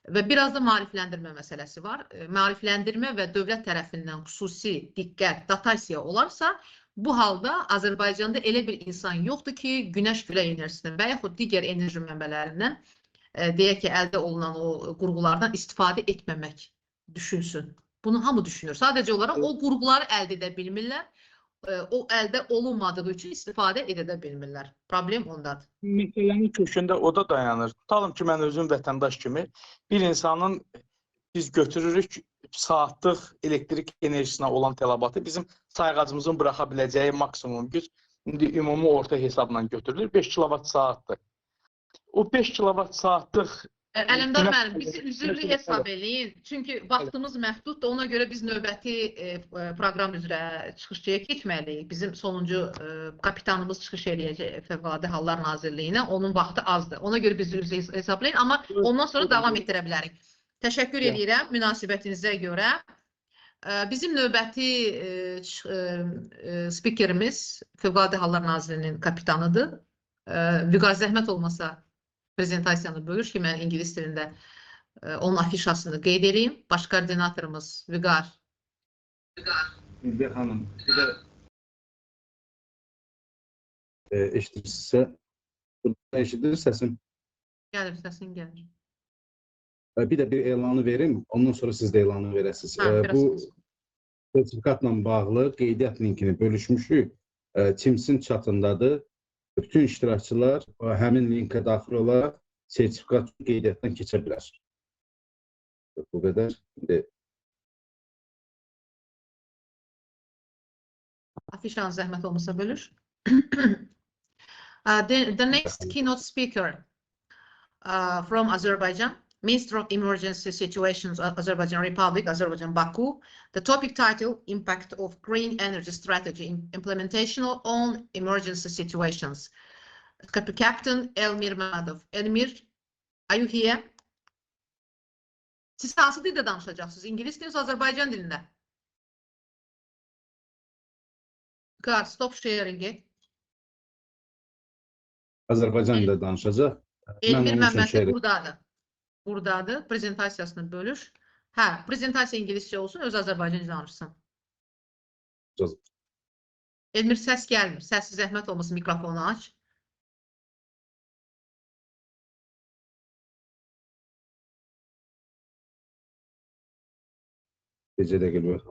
Və biraz da maarifləndirmə məsələsi var. Maarifləndirmə və dövlət tərəfindən xüsusi diqqət, dotasiya olarsa, bu halda Azərbaycanda elə bir insan yoxdur ki, günəş külək enerjisindən və yaxud digər enerji mənbələrindən deyək ki, əldə olunan o qurğulardan istifadə etməmək düşünsün. Bunu hamı düşünür. Sadəcə olaraq o qurğuları əldə edə bilmirlər. O əldə olunmadığı üçün istifadə edə bilmirlər. Problem ondadır. Məsələnin kökündə o da dayanır. Tutalım ki, mən özüm vətəndaş kimi bir insanın biz götürürük saatlıq elektrik enerjisinə olan tələbatı bizim sayğacımızın buraxa biləcəyi maksimum güc indi ümumi orta hesabla götürülür 5 kilovat saatdır. O 5 kilovat saatlıq Ələmdar müəllim, bizi üzrlü hesab eləyin. Çünki vaxtımız məhduddur. Ona görə biz növbəti proqram üzrə çıxışçıya keçməliyik. Bizim sonuncu kapitanımız çıxış eləyəcək Fövqəladə Hallar Nazirliyinə. Onun vaxtı azdır. Ona görə bizi üzrlü hesablayın. Amma ondan sonra davam etdirə bilərik. Təşəkkür edirəm münasibətinizə görə. Bizim növbəti spikerimiz Fövqəladə Hallar Nazirliyinin kapitanıdır. Vüqar zəhmət olmasa prezentasiyanı buyur ki, mən ingilis dilində onun afişasını qeyd edeyim. Baş koordinatorumuz Vüqar. Vüqar xanım, bir də eşidirsinizsə, burada eşidir səsim. Gəlir, səsin gəlir. Bir də bir elanı verim, ondan sonra siz də elanı verəsiniz. sertifikatla bağlı qeydiyyat linkini bölüşmüşük. Teams'in chatındadır. Bütün iştirakçılar həmin linkə daxil olaraq sertifikat qeydiyyatdan keçə bilər. Bu qədər. Afişan zəhmət olmasa bölür. The next keynote speaker from Azerbaijan, Minister of Emergency Situations, Azerbaijan Republic, Azerbaijan Baku. The topic title, Impact of Green Energy Strategy Implementation on Emergency Situations. Captain Elmir Madov. Elmir, are you here? Siz hansı dildə danışacaqsınız? İngilis diliniz, Azərbaycan dilində? God, stop sharing. Azərbaycan dilində danışacaq. Elmir Məmmədli buradadır. Buradadır. Prezentasiyasını bölür. Hə, prezentasiya İngiliscə olsun, öz Azərbaycan danışsın. Elmir, səs gəlmir. Səssiz zəhmət olmasın, mikrofonu aç. Gecə də gəlmir.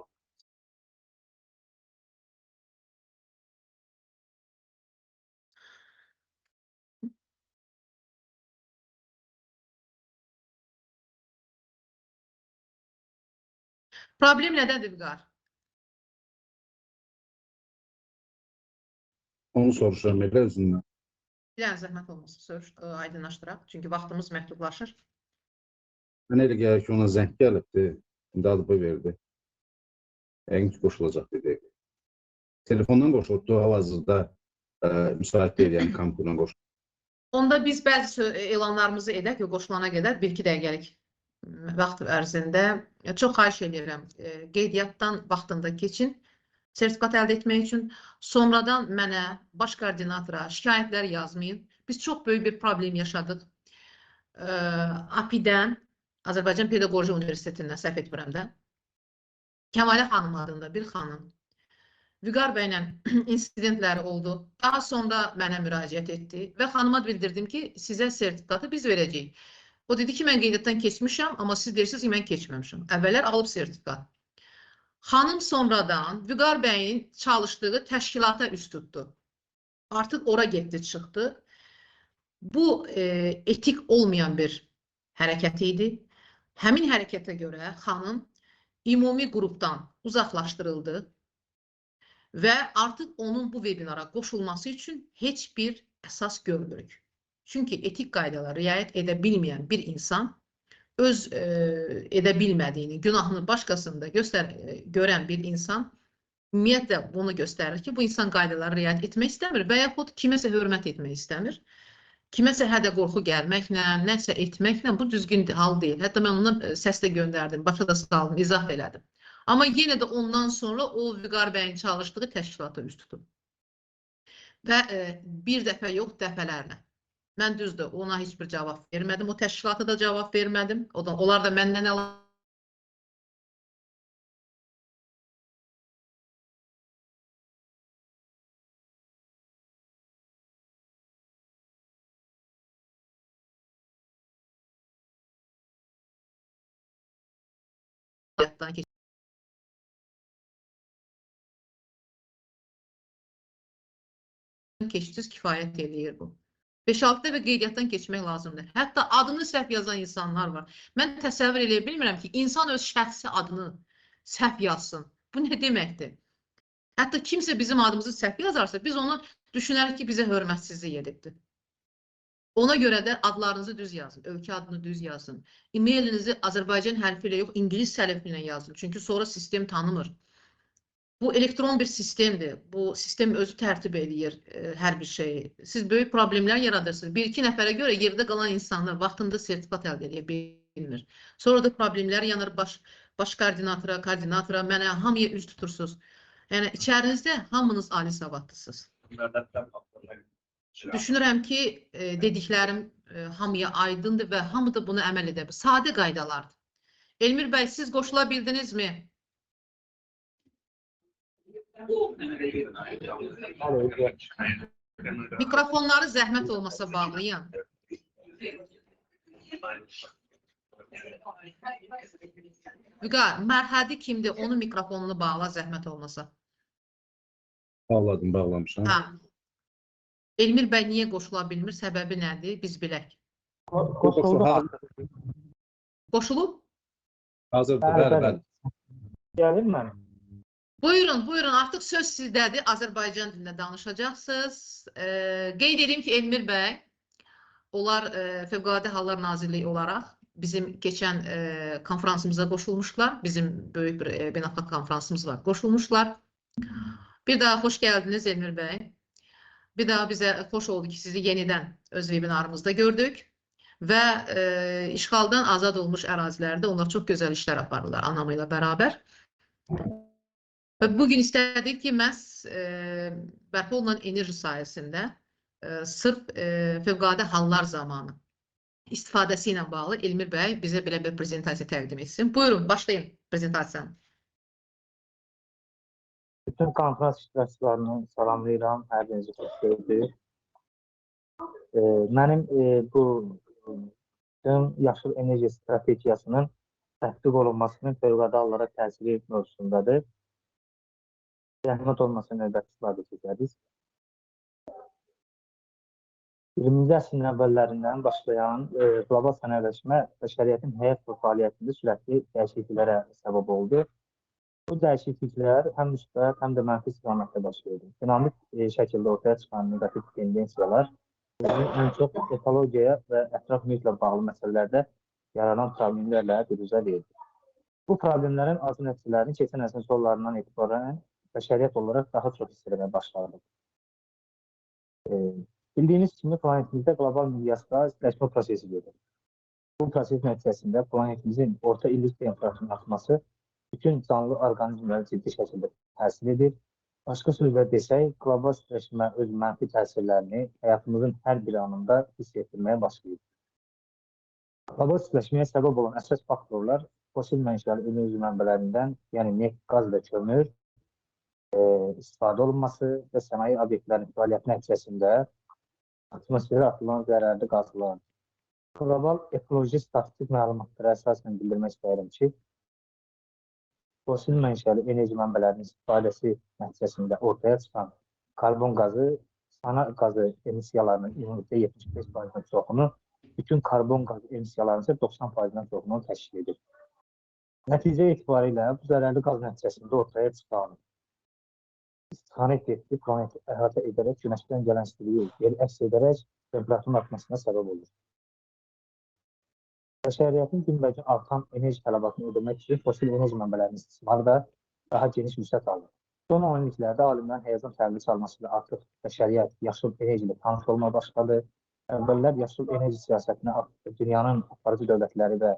Problem nədədir, Vüqar? Onu soruşuram elə özündən. Bir zəhmət olmasın, aydınlaşdıraq. Çünki vaxtımız məhdudlaşır. Mən elə gəlir ki, ona zəng gəlibdi. İndi alıbı verdi. Yəqin ki, qoşulacaq dedi. Telefondan qoşulubdu, hal-hazırda müsait deyil, yəni kompüterdən qoşulub. Onda biz bəzi elanlarımızı edək, qoşulana qədər 1-2 dəqiqəlik vaxt ərzində çox xahiş edirəm. Qeydiyyatdan vaxtında keçin, sertifikat əldə etmək üçün. Sonradan mənə, baş koordinatora şikayətlər yazmayın. Biz çox böyük bir problem yaşadıq. APİ-dən, Azərbaycan Pedaqoji Universitetindən, səhv etmirəm də, Kəmalə xanım adında bir xanım Vüqar bəylə insidentləri oldu. Daha sonra mənə müraciət etdi və xanıma bildirdim ki, sizə sertifikatı biz verəcəyik. O dedi ki, mən qeydiyyatdan keçmişəm, amma siz deyirsiniz ki, mən keçməmişəm. Əvvəllər alıb sertifikat. Xanım sonradan Vüqar bəyin çalışdığı təşkilata üst tutdu. Artıq ora getdi, çıxdı. Bu etik olmayan bir hərəkət idi. Həmin hərəkətə görə xanım ümumi qrupdan uzaqlaşdırıldı və artıq onun bu webinara qoşulması üçün heç bir əsas görmürük. Çünki etik qaydalara riayət edə bilməyən bir insan öz edə bilmədiyini, günahını başqasında görən bir insan ümumiyyətlə bunu göstərir ki, bu insan qaydalara riayət etmək istəmir və yaxud kiməsə hörmət etmək istəmir. Kiməsə hədə qorxu gəlməklə, nəsə etməklə bu düzgün hal deyil. Hətta mən ona səs də göndərdim, başa da saldım, izah elədim. Amma yenə də ondan sonra o Vüqar bəyin çalışdığı təşkilata üst tutub. Və bir dəfə yox, dəfələrlə. Mən düzdür, ona heç bir cavab vermədim. O təşkilata da cavab vermədim. Onlar da məndən keçsiz kifayət eləyir bu. 5-6 dəfə qeydiyyatdan keçmək lazımdır. Hətta adını səhv yazan insanlar var. Mən təsəvvür eləyə bilmirəm ki, insan öz şəxsi adını səhv yazsın. Bu nə deməkdir? Hətta kimsə bizim adımızı səhv yazarsa, biz onu düşünərik ki, bizə hörmətsizlik edibdir. Ona görə də adlarınızı düz yazın, ölkə adını düz yazın. E-mailinizi Azərbaycan hərfi ilə yox, İngilis hərfi ilə yazın. Çünki sonra sistem tanımır. Bu elektron bir sistemdir. Bu sistem özü tərtib edir hər bir şeyi. Siz böyük problemlər yaradırsınız. 1-2 nəfərə görə yerdə qalan insanlar vaxtında sertifikat əldə edə bilmir. Sonra da problemlər yanır baş koordinatora, mənə hamıya üz tutursunuz. Yəni içərinizdə hamınız ali savadlısınız. Düşünürəm ki, dediklərim hamıya aydındır və hamı da bunu əməl edə bilir. Sadə qaydalardır. Elmir bəy, siz qoşula bildinizmi? Mikrofonları zəhmət olmasa bağlayın. Vüqar, Mərhədi kimdir? Onun mikrofonunu bağla, zəhmət olmasa. Bağladım, bağlamışam. Ha. Elmir bəy niyə qoşula bilmir? Səbəbi nədir? Biz bilək. Qoşuldu artıq. Qoşulub? Hazırdır, Bəli, bəli, bəli. bəli. Gəlir mənim. Buyurun, buyurun. Artıq söz sizdədir. Azərbaycan dilində danışacaqsınız. Qeyd edeyim ki, Elmir bəy, onlar Fövqəladə Hallar Nazirliyi olaraq bizim keçən konferansımıza qoşulmuşlar. Bizim böyük bir beynəlxalq konferansımız var. Qoşulmuşlar. Bir daha xoş gəldiniz Elmir bəy. Bir daha bizə xoş oldu ki, sizi yenidən öz webinarımızda gördük. Və işğaldan azad olmuş ərazilərdə onlar çox gözəl işlər aparırlar anamıyla bərabər. Və bugün istədik ki, məhz bərpa olunan enerji sayəsində sırf fövqəladə hallar zamanı istifadəsi ilə bağlı Elmir bəy bizə belə bir prezentasiya təqdim etsin. Buyurun, başlayın prezentasiyanı. Bütün konferans iştirakçılarını salamlayıram. Hər birinizi xoş gördük. Mənim bu yaşıl enerji strategiyasının tətbiq olunmasının fövqəladə hallara təsiri mövzusundadır. Zəhmət olmasa növbəti slayda keçərik. 20-ci əsrin əvvəllərindən başlayan qlobal sənayeləşmə bəşəriyyətin həyat və fəaliyyətində sürətli dəyişikliklərə səbəb oldu. Bu dəyişikliklər həm müsbət, həm də mənfi istiqamətdə baş verdi. Dinamik şəkildə ortaya çıxan negativ tendensiyalar ən çox ekologiyaya və ətraf mühitlə bağlı məsələlərdə yaranan problemlərlə biruzə verdi. Bu problemlərin azı nəticələrini keçən əsrin sonlarından etibarən bəşəriyyət olaraq daha çox hiss etməyə başladı. Bildiyiniz kimi planetimizdə qlobal miqyasda istiləşmə prosesi gedir. Bu proses nəticəsində planetimizin orta illik temperaturunun artması bütün canlı orqanizmlərə ciddi şəkildə təsir edir. Başqa sözlə desək, qlobal istiləşmə öz mənfi təsirlərini həyatımızın hər bir anında hiss etdirməyə başlayır. Qlobal istiləşməyə səbəb olan əsas faktorlar fosil mənşəli enerji mənbələrindən, yəni neft, qaz və kömür istifadə olunması və sənaye obyektlərinin fəaliyyəti nəticəsində atmosferə atılan zərərli qazlar. Qlobal ekoloji statistik məlumatlara əsasən bildirmək istəyirəm ki, fosil mənşəli enerji mənbələrinin istifadəsi nəticəsində ortaya çıxan karbon qazı, sana qazı emissiyalarının ümumilikdə 75%-dən çoxunu, bütün karbon qazı emissiyalarının isə 90%-dən çoxunu təşkil edir. Nəticə etibarilə bu zərərli qaz nəticəsində ortaya çıxan istixana effekti planeti əhatə edərək günəşdən gələn istiliyi geri əks edərək temperaturun artmasına səbəb olur. Bəşəriyyətin günbəgün artan enerji tələbatını ödəmək üçün fosil enerji mənbələrinin istismarı da daha geniş vüsət alır. Son 10 illiklərdə alimlərin həyəcan tədbir çalmasıyla artıq bəşəriyyət yaşıl enerji ilə tanış olmaya başladı. Əvvəllər yaşıl enerji siyasətinə dünyanın aparıcı dövlətləri və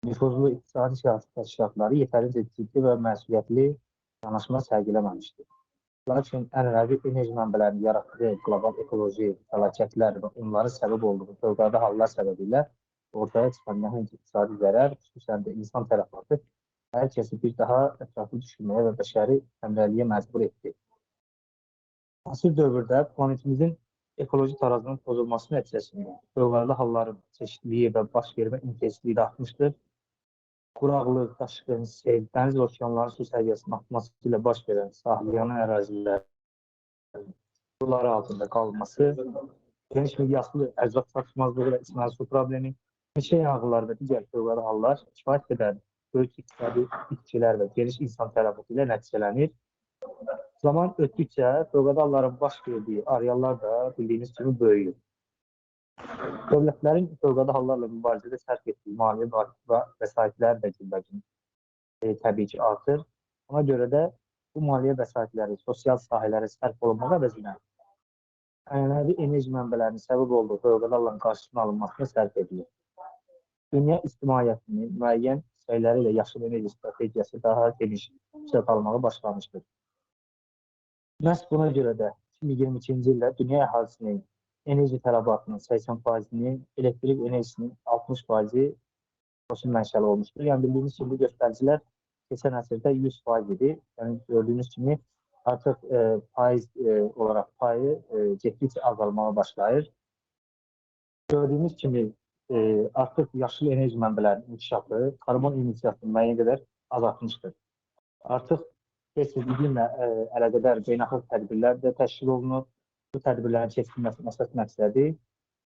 nüfuzlu iqtisadi siyasi təşkilatları yetərincə ciddi və məsuliyyətli yanaşma sərgiləməmişdir. Lakin ənənəvi enerji mənbələrinin yaratdığı qlobal ekoloji fəlakətlər və onların səbəb olduğu fövqəladə hallar səbəbilə ortaya çıxan nəhəng iqtisadi zərər, xüsusən də insan tərəfdarı hər kəsi bir daha ətraflı düşünməyə və bəşəri həmrəyliyə məcbur etdi. Asır dövrdə planetimizin ekoloji tarazının pozulması nəticəsində fövqəladə halların çeşidliyi və baş vermə intensivliyi də artmışdır. Quraqlıq, daşqın, sel, dəniz və okeanların su səviyyəsinin artması ilə baş verən sahilyanı ərazilərin suları altında qalması, geniş miqyaslı ərzaq çatışmazlığı və içməli su problemi, meşə yanğınları və digər fövqəladə hallar kifayət qədər böyük iqtisadi itkilər və geniş insan tələfatı ilə nəticələnir. Zaman ötdükcə fövqəladə halların baş verdiyi areallar da bildiyiniz kimi böyüyür. Dövlətlərin fövqəladə hallarla mübarizədə sərf etdiyi maliyyə və vəsaitlər də günbəgün təbii ki artır. Ona görə də bu maliyyə vəsaitləri sosial sahələrə sərf olunmaq əvəzinə ənənəvi enerji mənbələrinin səbəb olduğu fövqəladə halların qarşısının alınmasına sərf edilir. Dünya ictimaiyyətinin müəyyən hissələri ilə yaşıl enerji strategiyası daha geniş vüsət almağa başlamışdır. Məhz buna görə də 2022-ci ildə dünya əhalисinin enerji tələbatının 80%-ni, elektrik enerjisinin 60%-i fosil mənşəli olmuşdur. Yəni bildiyiniz kimi bu göstəricilər keçən əsrdə 100% idi. Yəni gördüyünüz kimi artıq faiz olaraq payı getdikcə azalmağa başlayır. Gördüyünüz kimi artıq yaşıl enerji mənbələrinin inkişafı karbon emissiyasını müəyyən qədər azaltmışdır. Artıq tez-tez iqlimlə əlaqədar beynəlxalq tədbirlər də təşkil olunur. Bu tədbirlərin keçirilməsinin əsas məqsədi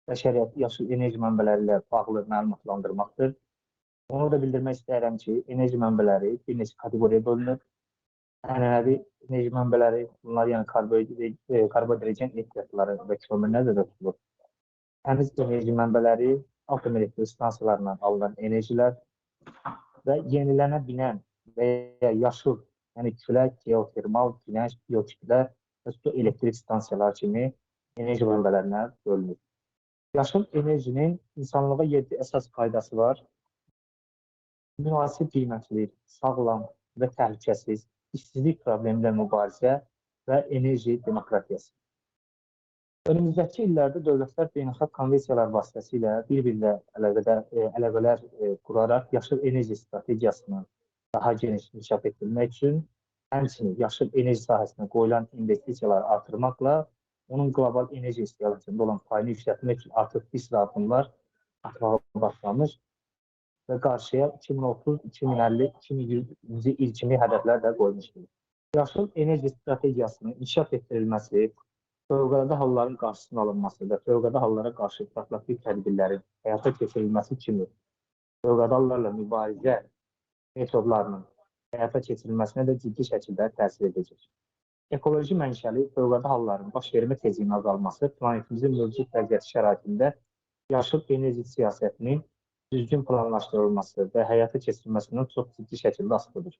bəşəriyyəti yaşıl enerji mənbələri ilə bağlı məlumatlandırmaqdır. Onu da bildirmək istəyirəm ki, enerji mənbələri bir neçə kateqoriyaya bölünür. Ənənəvi enerji mənbələri, bunlar yəni karbohidrogen ehtiyatları və kömür nəzərdə tutulur. Təmiz enerji mənbələri, atom elektrik stansiyalarından alınan enerjilər və yenilənə bilən və ya yaşıl, yəni külək, geotermal, günəş, biokütlə və su elektrik stansiyaları kimi enerji mənbələrinə bölünür. Yaşıl enerjinin insanlığa 7 əsas faydası var. Münasib qiymətli, sağlam və təhlükəsiz işsizlik problemi ilə mübarizə və enerji demokratiyası. Önümüzdəki illərdə dövlətlər beynəlxalq konvensiyalar vasitəsilə bir-birlə əlaqələr quraraq yaşıl enerji strategiyasını daha geniş inkişaf etdirmək üçün, həmçinin yaşıl enerji sahəsinə qoyulan investisiyaları artırmaqla onun qlobal enerji istiqamətində olan payını yüksəltmək üçün artıq bir sıra addımlar atmağa başlamış və qarşıya 2030, 2050, 2100-cü il kimi hədəflər də qoymuşdur. Yaşıl enerji strategiyasının inkişaf etdirilməsi, fövqəladə halların qarşısının alınması və fövqəladə hallara qarşı profilaktik tədbirlərin həyata keçirilməsi kimi fövqəladə hallarla mübarizə metodlarının həyata keçirilməsinə də ciddi şəkildə təsir edəcək. Ekoloji mənşəli fövqəladə halların baş vermə tezliyinin azalması planetimizin mövcud vəziyyəti şəraitində yaşıl enerji siyasətinin düzgün planlaşdırılması və həyata keçirilməsindən çox ciddi şəkildə asılıdır.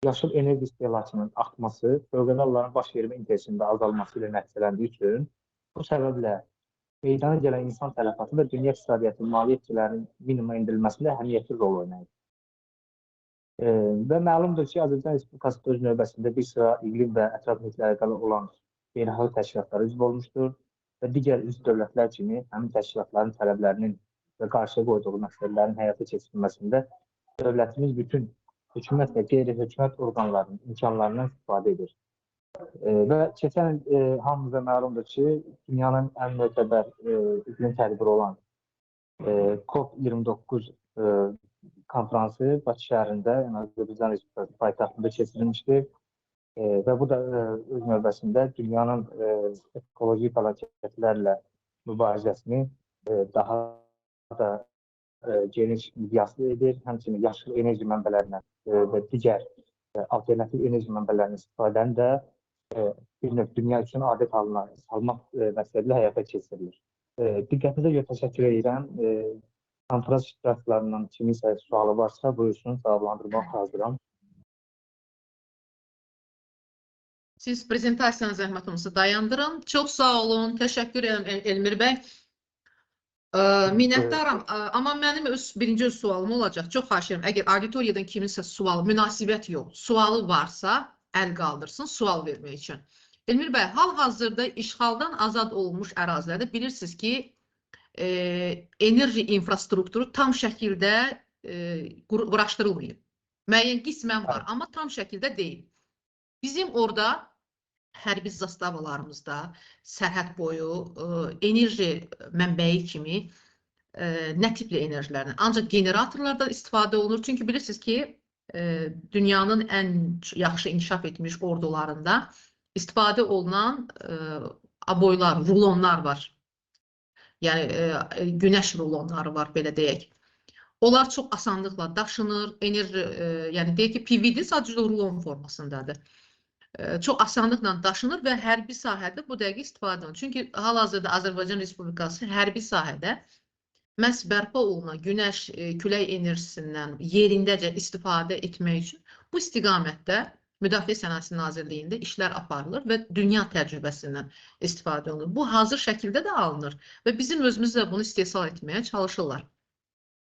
Yaşıl enerji istehlakının artması, fövqəladə halların baş vermə indeksində azalması ilə nəticələndiyi üçün bu səbəblə meydana gələn insan tələfatı və dünya iqtisadiyyatının maliyyə etkilərinin minimuma endirilməsində əhəmiyyətli rol oynayır. Və məlumdur ki, Azərbaycan Respublikası öz növbəsində bir sıra iqlim və ətraf mühitlə əlaqəli olan beynəlxalq təşkilatlara üzv olmuşdur və digər üzv dövlətlər kimi həmin təşkilatların tələblərinin və qarşıya qoyduğu məqsədlərin həyata keçirilməsində dövlətimiz bütün hökumət və qeyri-hökumət orqanlarının imkanlarından istifadə edir. Və keçən il hamımıza məlumdur ki, dünyanın ən mötəbər iqlim tədbiri olan COP29 konfransı Bakı şəhərində, yəni Azərbaycan Respublikası paytaxtında keçirilmişdir və bu da öz növbəsində dünyanın ekoloji fəlakətlərlə mübarizəsini daha da geniş miqyaslı edir, həmçinin yaşıl enerji mənbələrinə və digər alternativ enerji mənbələrinin istifadəni də bir növ dünya üçün adət halına salmaq məqsədilə həyata keçirilir. Diqqətinizə görə təşəkkür edirəm. Konferans iştirakçılarından kiminsə sualı varsa, buyursun, cavablandırmaq hazıram. Siz prezentasiyanı zəhmət olmasa dayandırın. Çox sağ olun, təşəkkür edirəm Elmir bəy. Minnətdaram, amma mənim birinci sualım olacaq. Çox xahiş edirəm, əgər auditoriyadan kiminsə sualı, münasibət yox, sualı varsa, əl qaldırsın sual vermək üçün. Elmir bəy, hal-hazırda işğaldan azad olunmuş ərazilərdə bilirsiniz ki, enerji infrastrukturu tam şəkildə quraşdırılmayıb. Müəyyən qismən var, amma tam şəkildə deyil. Bizim orada hərbi zastavalarımızda sərhəd boyu enerji mənbəyi kimi nə tipli enerjilərdən? Ancaq generatorlardan istifadə olunur. Çünki bilirsiniz ki, dünyanın ən yaxşı inkişaf etmiş ordularında istifadə olunan aboylar, rulonlar var. Yəni günəş rulonları var, belə deyək. Onlar çox asanlıqla daşınır, enerji, yəni deyək ki, PVD sadəcə rulon formasındadır. Çox asanlıqla daşınır və hərbi sahədə bu dəqiqə istifadə olunur. Çünki hal-hazırda Azərbaycan Respublikası hərbi sahədə məhz bərpa olunan günəş, külək enerjisindən yerindəcə istifadə etmək üçün bu istiqamətdə Müdafiə Sənayesi Nazirliyində işlər aparılır və dünya təcrübəsindən istifadə olunur. Bu hazır şəkildə də alınır və bizim özümüz də bunu istehsal etməyə çalışırlar.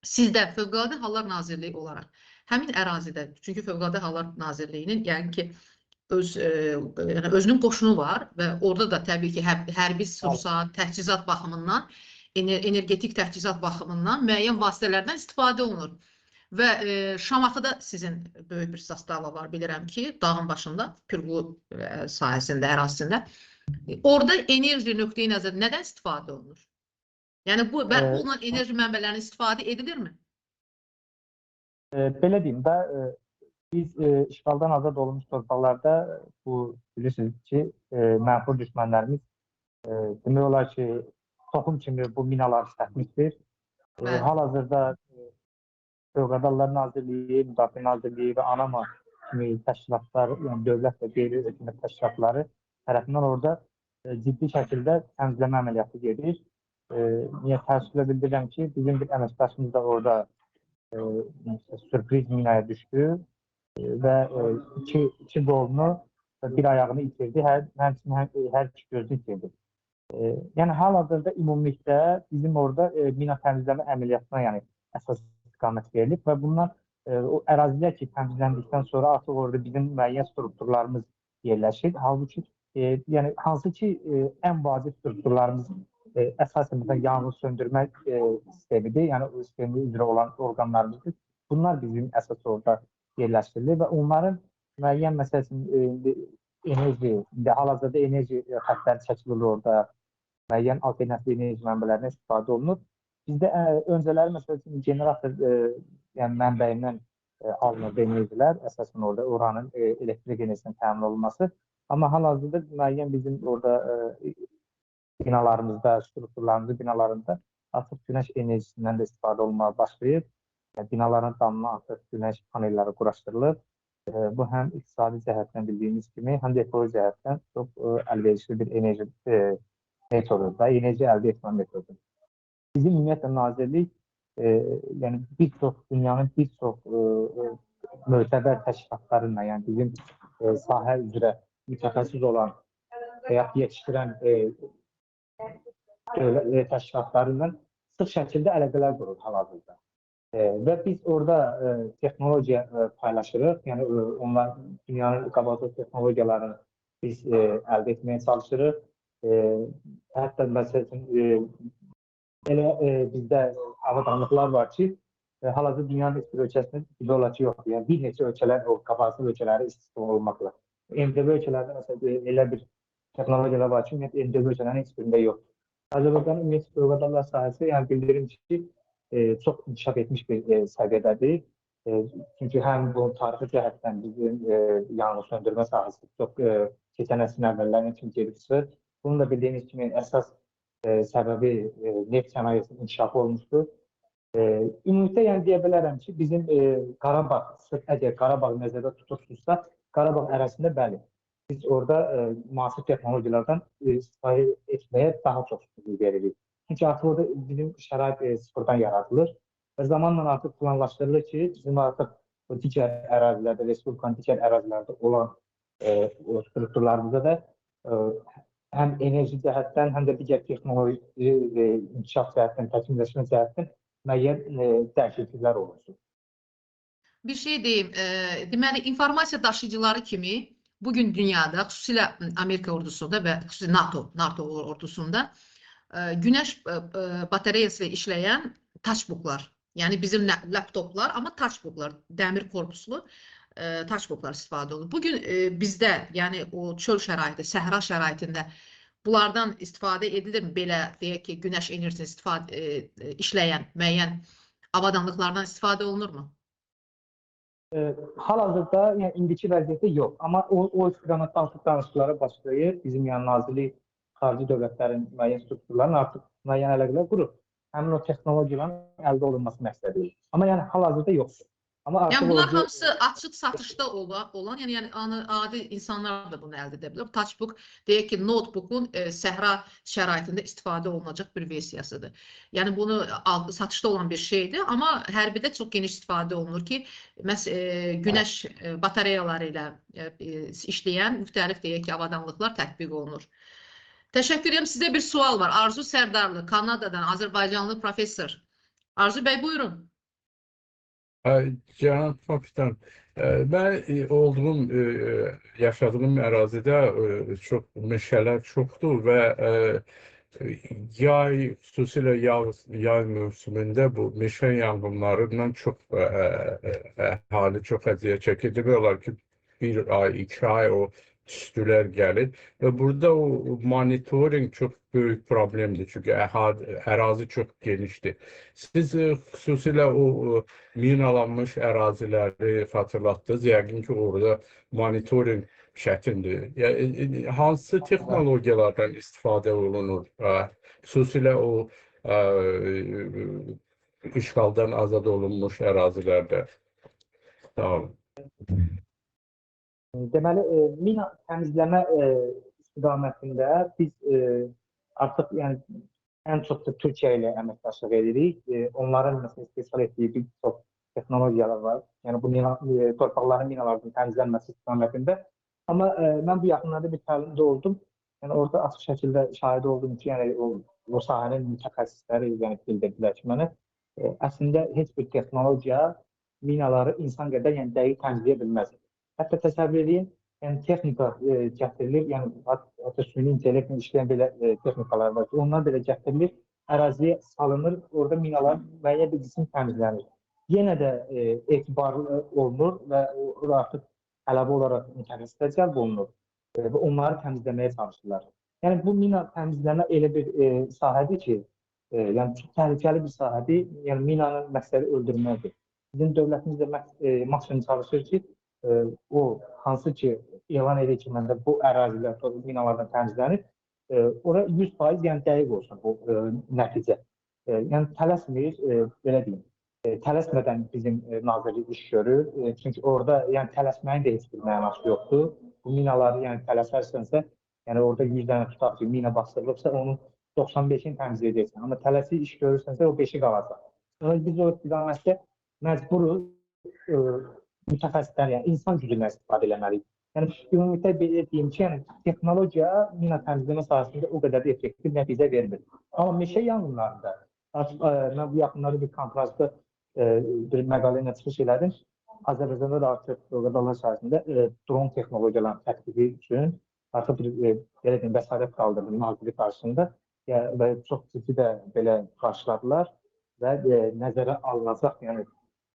Sizdə Fövqəladə Hallar Nazirliyi olaraq həmin ərazidə, çünki Fövqəladə Hallar Nazirliyinin yəni ki, özünün qoşunu var və orada da təbii ki, hərbi sursat, təchizat baxımından, energetik təchizat baxımından müəyyən vasitələrdən istifadə olunur. Və Şamaxıda sizin böyük bir zastava var, bilirəm ki, dağın başında, Pürqulu sahəsində, ərazisində. Orada enerji nöqteyi nəzərdə nədən istifadə olunur? Yəni bu bərpa olunan enerji mənbələrindən istifadə edilirmi? Belə deyim də, biz işğaldan azad olunmuş torpaqlarda bu bilirsiniz ki, mənfur düşmənlərimiz demək olar ki, toxum kimi bu minaları işlətmişdir. Hal-hazırda Fövqəladelər Nazirliyi, Müdafiə Nazirliyi və ANAMA kimi təşkilatlar, yəni dövlət və qeyri-hökumət təşkilatları tərəfindən orada ciddi şəkildə təmizləmə əməliyyatı gedir. Niyə təəssüflə bildirirəm ki, bizim bir əməkdaşımız da orada sürpriz minaya düşdü və iki qolunu və bir ayağını itirdi, həmçinin hər iki gözünü itirdi. Yəni hal-hazırda ümumilikdə bizim orada mina təmizləmə əməliyyatına yəni əsas istiqamət verilib və bunlar o ərazilər ki, təmizləndikdən sonra artıq orada bizim müəyyən strukturlarımız yerləşir. Halbuki yəni hansı ki ən vacib strukturlarımız əsasən yanğın söndürmə sistemidir, yəni o sistemdə üzrə olan orqanlarımızdır. Bunlar bizim əsas orada yerləşdirilir və onların müəyyən məsələsinin enerji, hal-hazırda enerji xəttləri çəkilir orada, müəyyən alternativ enerji mənbələrindən istifadə olunur. Bizdə öncələri məsələn generator yəni mənbəyindən alınırdı enerjilər, əsasən orada oranın elektrik enerjisinin təmin olunması. Amma hal-hazırda müəyyən bizim orada binalarımızda, strukturlarımızda, binalarında artıq günəş enerjisindən də istifadə olunmaya başlayıb. Binaların damına artıq günəş panelləri quraşdırılır. Bu həm iqtisadi cəhətdən bildiyimiz kimi, həm də ekoloji cəhətdən çox əlverişli bir enerji metodudur da, enerji əldə etmə metodudur. Bizim ümumiyyətlə nazirlik, yəni dünyanın bir çox mötəbər təşkilatlarıyla, yəni bizim sahə üzrə mütəxəssis olan həyat yetişdirən təşkilatları ilə sıx şəkildə əlaqələr qurur hal-hazırda. Və biz orada texnologiya paylaşırıq, yəni onlar dünyanın qabaqcıl texnologiyalarını biz əldə etməyə çalışırıq. Hətta məsələn, elə bizdə avadanlıqlar var ki, hal-hazırda dünyanın heç bir ölkəsində gibi olar ki, yoxdur. Yəni bir neçə ölkələr, o qabaqcıl ölkələri istisna olmaqla. MDB ölkələrdə məsələn elə bir texnologiyalar var ki, MDB ölkələrin heç birində yoxdur. Azərbaycanın ümumiyyətlə fövqəladelər sahəsi, yəni bildirim ki, çox inkişaf etmiş bir səviyyədədir. Çünki həm bu tarixi cəhətdən bizim yanğın söndürmə sahəsi çox keçən əsrin əvvəllərindən kimi gedib çıxır. Bunun da bildiyiniz kimi əsas səbəbi neft sənayesinin inkişafı olmuşdur. Ümumiyyətlə yəni deyə bilərəm ki, bizim Qarabağ, əgər Qarabağ nəzərdə tutursunuzsa, Qarabağ ərazisində bəli, biz orada müasir texnologiyalardan istifadə etməyə daha çox veririk. Çünki artıq orada bizim şərait sıfırdan yaradılır və zamanla artıq planlaşdırılır ki, bizim artıq digər ərazilərdə, Respublikanın digər ərazilərdə olan strukturlarımızda da həm enerji cəhətdən, həm də digər texnoloji inkişaf cəhətdən, təkmilləşmə cəhətdən müəyyən dəyişikliklər olursun. Bir şey deyim, deməli, informasiya daşıyıcıları kimi bugün dünyada, xüsusilə Amerika ordusunda və xüsusilə NATO ordusunda günəş batareyası ilə işləyən touchbooklar, yəni bizim laptoplar, amma touchbooklar, dəmir korpuslu touchbooklar istifadə olunur. Bugün bizdə, yəni o çöl şəraiti, səhra şəraitində bunlardan istifadə edilirmi? Belə deyək ki, günəş enerjisini işləyən müəyyən avadanlıqlardan istifadə olunurmu? Hal-hazırda yəni indiki vəziyyətdə yox, amma o istiqamətdə artıq danışıqlara başlayır. Bizim yəni nazirlik xarici dövlətlərin müəyyən strukturlarının artıq müəyyən əlaqələr qurur. Həmin o texnologiyaların əldə olunması məqsədidir. Amma yəni hal-hazırda yoxdur. Yəni bunlar hamısı açıq satışda olan, yəni adi insanlar da bunu əldə edə bilər. Touchbook, deyək ki, notebookun səhra şəraitində istifadə olunacaq bir versiyasıdır. Yəni bunu satışda olan bir şeydir, amma hərbidə çox geniş istifadə olunur ki, günəş batareyaları ilə işləyən müxtəlif, deyək ki, avadanlıqlar tətbiq olunur. Təşəkkür edirəm. Sizə bir sual var. Arzu Sərdarlı, Kanadadan, Azərbaycanlı professor. Arzu bəy, buyurun. Cənab kapitan, mən yaşadığım ərazidə çox meşələr çoxdur və xüsusilə yay mövsümündə bu meşə yanğınlarından çox əhali çox əziyyət çəkir. Demək olar ki, bir ay, 2 ay o tüstüler gəlir və burada o monitoring çox böyük problemdir. Çünki ərazi çox genişdir. Siz xüsusilə o minalanmış əraziləri xatırlatdınız. Yəqin ki, orada monitoring çətindir. Hansı texnologiyalardan istifadə olunur? Xüsusilə o işğaldan azad olunmuş ərazilərdə. Sağ olun. Deməli, mina təmizləmə istiqamətində biz artıq yəni ən çox da Türkiyə ilə əməkdaşlıq edirik. Onların məsələn istehsal etdiyi bir çox texnologiyalar var. Yəni bu torpaqların minalardan təmizlənməsi istiqamətində. Amma mən bu yaxınlarda bir təlimdə oldum. Yəni orada açıq şəkildə şahid oldum ki, yəni o sahənin mütəxəssisləri yəni bildirdilər ki, mənə əslində heç bir texnologiya minaları insan qədər yəni dəqiq təmizləyə bilməz. Hətta təsəvvür edin, yəni texnika gətirilir, yəni hətta süni intellektlə işləyən belə texnikalar var ki, onlar belə gətirilir, əraziyə salınır, orada minalar müəyyən bir qism təmizlənir. Yenə də etibarlı olunur və orada artıq tələbi olaraq mütəxəssislər cəlb olunur və onları təmizləməyə çalışırlar. Yəni bu mina təmizləmə elə bir sahədir ki, yəni çox təhlükəli bir sahədir. Yəni minanın məqsədi öldürməkdir. Bizim dövlətimiz də maksimum çalışır ki, o hansı ki elan edir ki, məndə bu ərazilər minalardan təmizlənir, ora 100% yəni dəqiq olsun bu nəticə. Yəni tələsmir, belə deyim, tələsmədən bizim nazirlik iş görür. Çünki orada yəni tələsməyin də heç bir mənası yoxdur. Bu minaları yəni tələsərsənsə, yəni orada 100 dənə tutaq ki, mina bastırılıbsa, onun 95-ini təmizləyəcəksən. Amma tələsi iş görürsənsə, o 5-i qalacaq. Biz o istiqamətdə məcburuz mütəxəssislər, yəni insan gücündən istifadə etməliyik. Yəni ümumiyyətlə belə deyim ki, yəni texnologiya mina təmizləmə sahəsində o qədər də effektiv nəticə vermir. Amma meşə yanğınlarında mən bu yaxınlarda bir konfransda bir məqalə ilə çıxış elədim. Azərbaycanda da artıq qadalar sahəsində dron texnologiyalarının tətbiqi üçün artıq bir belə deyim vəsait qaldırdı nazirlik qarşısında və çox ciddi də belə qarşıladılar və nəzərə alınacaq, yəni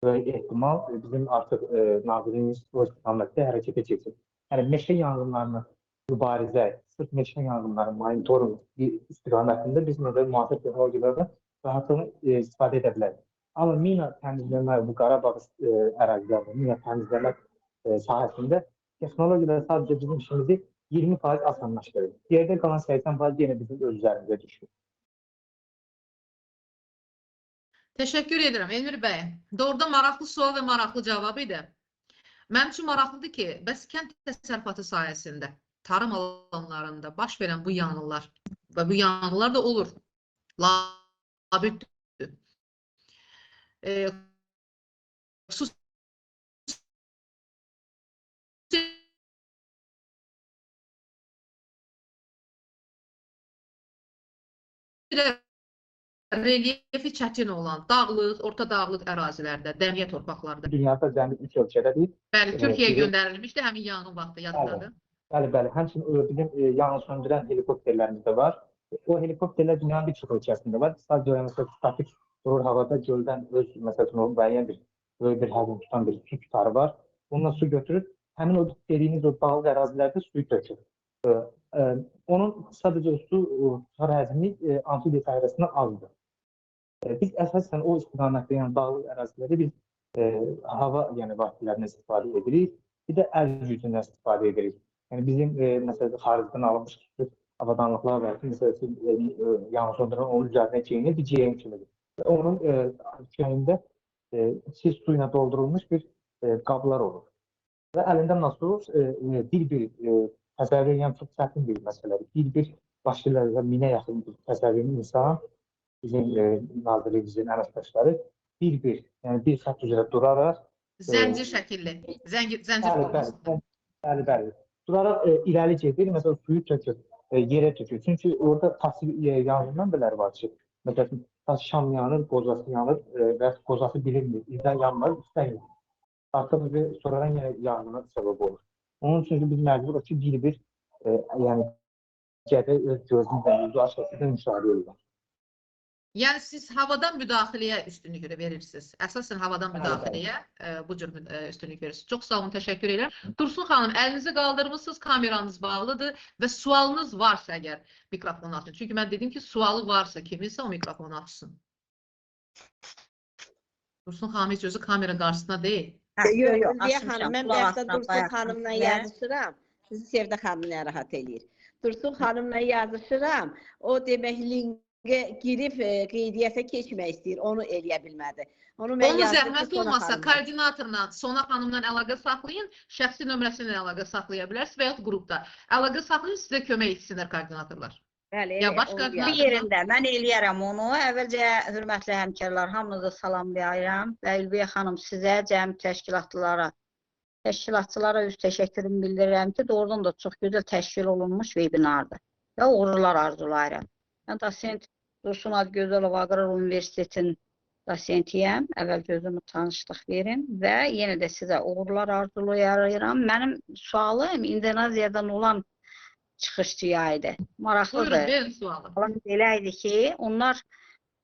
böyük ehtimal bizim artıq nazirliyimiz o istiqamətdə hərəkətə keçir. Yəni meşə yanğınlarına mübarizə, sırf meşə yanğınları monitoring istiqamətində biz müasir texnologiyalardan rahatlığını istifadə edə bilərik. Amma mina təmizləmə, bu Qarabağ ərazilərində mina təmizləmə sahəsində texnologiyalar sadəcə bizim işimizi 20% asanlaşdırır. Yerdə qalan 80% yenə bizim öz üzərimizə düşür. Teşekkür ederim Emir Bey. Doğrudan maraqlı sual və maraqlı cavab idi. Mənim üçün maraqlıdır ki, bəs kənd təsərrüfatı sayəsində tarım alanlarında baş verən bu yanğınlar və bu yanğınlar da olur. Labüddür. Xüsusi relyefi çətin olan dağlıq, orta dağlıq ərazilərdə, dəmiyə torpaqlarda. Dünyada cəmi 3 ölkədədir. Bəli, Türkiyəyə göndərilmişdi həmin yanğın vaxtı yadındadır. Bəli. Həmçinin bizim yanğın söndürən helikopterlərimiz də var. O helikopterlər dünyanın bir çox ölkəsində var. Sadəcə məsələn statik durur havada göldən öz məsələn o müəyyən bir böyük bir həcm tutan bir su tutarı var. Onunla su götürür. Həmin o dediyiniz o dağlıq ərazilərdə suyu tökür. Onun sadəcə su tutar həcmi amfibiya dairəsindən azdır. Biz əsasən o istiqamətdə, yəni dağlıq ərazilərdə biz hava yəni vasitələrindən istifadə edirik. Bir də əl gücündən istifadə edirik. Yəni bizim məsələn xaricdən alınmış avadanlıqlar var ki, məsələn yanğın söndürən onun üzərinə geyinir, bir geyim kimidir. Və onun köyündə içi su ilə doldurulmuş bir qablar olur. Və əlində nasıl bir təsəvvür edən çox çətin bir məsələdir. Bir başlayırlar minə yaxın bir təsəvvürün insan bizim nazirliyimizin əməkdaşları yəni bir xətt üzrə duraraq Zəncir şəkilli, zəncir formasında. Bəli. Duraraq irəli gedir, məsələn suyu tökür, yerə tökür. Çünki orada pasif yanğından beləri var ki, məsələn şam yanır, qozası yanır və qozası bilinmir, izdən yanmır, üstdən yanır. Artıq sonradan yenə yanğına səbəb olur. Onun üçün biz məcburuq ki, bir yəni gədə öz gözümüzlə, yüzü aşağısında müşahidə edilir. Yəni siz havadan müdaxiləyə üstünlük verirsiniz. Əsasən havadan Bəli, müdaxiləyə bu cür üstünlük verirsiniz. Çox sağ olun, təşəkkür edirəm. Dursun xanım, əlinizi qaldırmışsınız, kameranız bağlıdır və sualınız varsa əgər mikrofonu açın. Çünki mən dedim ki, sualı varsa kiminsə o mikrofonu açsın. Dursun xanım heç özü kamera qarşısında deyil. Yox, Ülviyə açmışam. xanım, mən Qulaq bir həftə asıram, Dursun bayaq xanımla sizə. yazışıram. Sizi Sevdə xanım narahat eləyir. Dursun xanımla yazışıram. O demək linkə girib qeydiyyata keçmək istəyir. Onu eləyə bilmədi. Onu mən Onu yazdım ki, zəhmət Sona olmasa xanıma. koordinatorla, Sona xanımla əlaqə saxlayın, şəxsi nömrəsindən əlaqə saxlaya bilərsiniz və yaxud qrupda. Əlaqə saxlayın, sizə kömək etsinlər koordinatorlar. Bəli, Ya baş onu koordinator- Bir yerində mən eləyərəm onu. Əvvəlcə hörmətli həmkarlar, hamınızı salamlayıram və Ülviyə xanım sizə, cəmi təşkilatçılara öz təşəkkürümü bildirirəm ki, doğrudan da çox gözəl təşkil olunmuş webinardır. Və uğurlar arzulayıram. Mən dosent Dursun Adgözəlov Aqrar Universitetinin dosentiyəm. Əvvəl gözümü tanışlıq verin və yenə də sizə uğurlar arzulayıram. Mənim sualım İndoneziyadan olan çıxışçıya idi. Buyurun, Maraqlıdır. verin sualı. Falan belə idi ki, onlar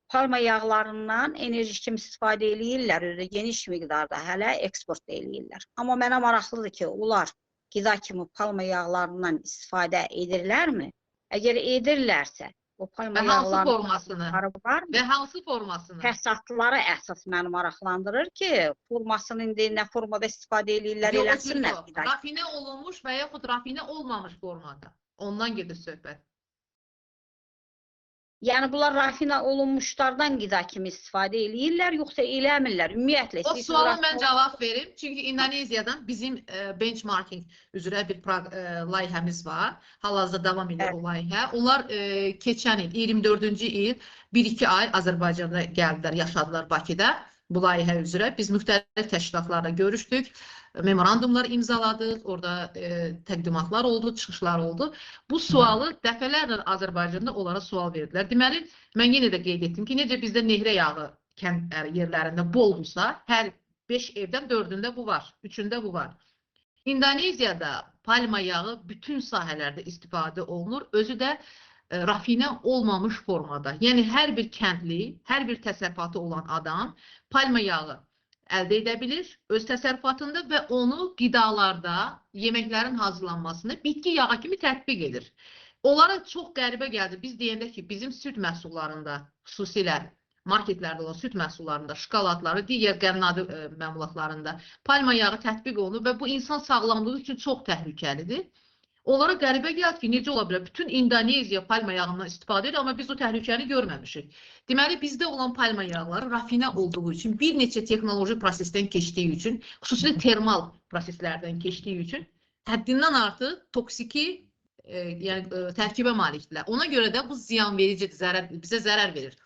palma yağlarından enerji kimi istifadə eləyirlər, özü geniş miqdarda hələ eksport da eləyirlər. Amma mənə maraqlıdır ki, onlar qida kimi palma yağlarından istifadə edirlərmi? Əgər edirlərsə, o palma Və hansı yağlarının formasını? var Və mı? hansı formasını? Təsərrüfatları əsas məni maraqlandırır ki, formasını indi nə formada istifadə eləyirlər, Yox, eləsinlər. yox. Rafinə olunmuş və yaxud rafinə olmamış formada. Ondan gedir söhbət. Yəni bunlar rafina olunmuşlardan qida kimi istifadə eləyirlər, yoxsa eləmirlər? Ümumiyyətlə O siz suala rafina- mən cavab verim. Çünki İndoneziyadan bizim benchmarking üzrə bir layihəmiz var. Hal-hazırda davam edir o layihə. Onlar keçən il 24-cü il 1-2 ay Azərbaycanda gəldilər, yaşadılar Bakıda bu layihə üzrə. Biz müxtəlif təşkilatlarla görüşdük, memorandumlar imzaladıq, orada təqdimatlar oldu, çıxışlar oldu. Bu sualı dəfələrlə Azərbaycanda onlara sual verdilər. Deməli, mən yenə də qeyd etdim ki, necə bizdə nehrə yağı kənd yerlərində boldursa, hər 5 evdən 4-ündə bu var, 3-ündə bu var. İndoneziyada palma yağı bütün sahələrdə istifadə olunur, özü də rafinə olmamış formada. Yəni hər bir kəndli, hər bir təsərrüfatı olan adam palma yağı əldə edə bilir öz təsərrüfatında və onu qidalarda, yeməklərin hazırlanmasında bitki yağı kimi tətbiq edir. Onlara çox qəribə gəldi. Biz deyəndə ki, bizim süd məhsullarında, xüsusilə marketlərdə olan süd məhsullarında, şokoladları, digər qənnadı məmulatlarında palma yağı tətbiq olunur və bu insan sağlamlığı üçün çox təhlükəlidir. Onlara qəribə gəldi ki, necə ola bilər? Bütün İndoneziya palma yağından istifadə edir, amma biz o təhlükəni görməmişik. Deməli, bizdə olan palma yağları rafinə olduğu üçün, bir neçə texnoloji prosesdən keçdiyi üçün, xüsusilə termal proseslərdən keçdiyi üçün, həddindən artıq toksiki tərkibə malikdirlər. Ona görə də bu ziyanvericidir, bizə zərər verir.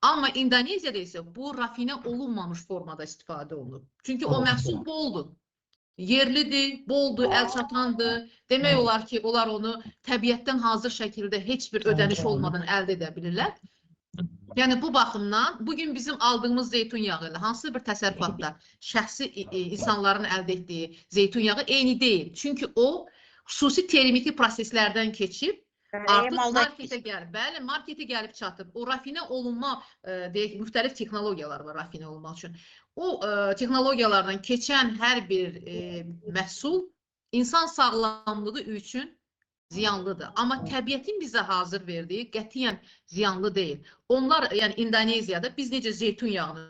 Amma İndoneziyada isə bu rafinə olunmamış formada istifadə olunur. Çünki o məhsul boldur. Yerlidir, boldur, əl çatandır. Demək olar ki, onlar onu təbiətdən hazır şəkildə heç bir ödəniş olmadan əldə edə bilirlər. Yəni bu baxımdan bugün bizim aldığımız zeytun yağı ilə hansı bir təsərrüfatda şəxsi insanların əldə etdiyi zeytun yağı eyni deyil. Çünki o xüsusi termiti proseslərdən keçib artıq marketə gəlib. Bəli, marketə gəlib çatıb. O rafinə olunma, deyək, müxtəlif texnologiyalar var rafinə olmaq üçün. O texnologiyalardan keçən hər bir məhsul insan sağlamlığı üçün ziyanlıdır. Amma təbiətin bizə hazır verdiyi qətiyyən ziyanlı deyil. Onlar, yəni İndoneziyada biz necə zeytun yağını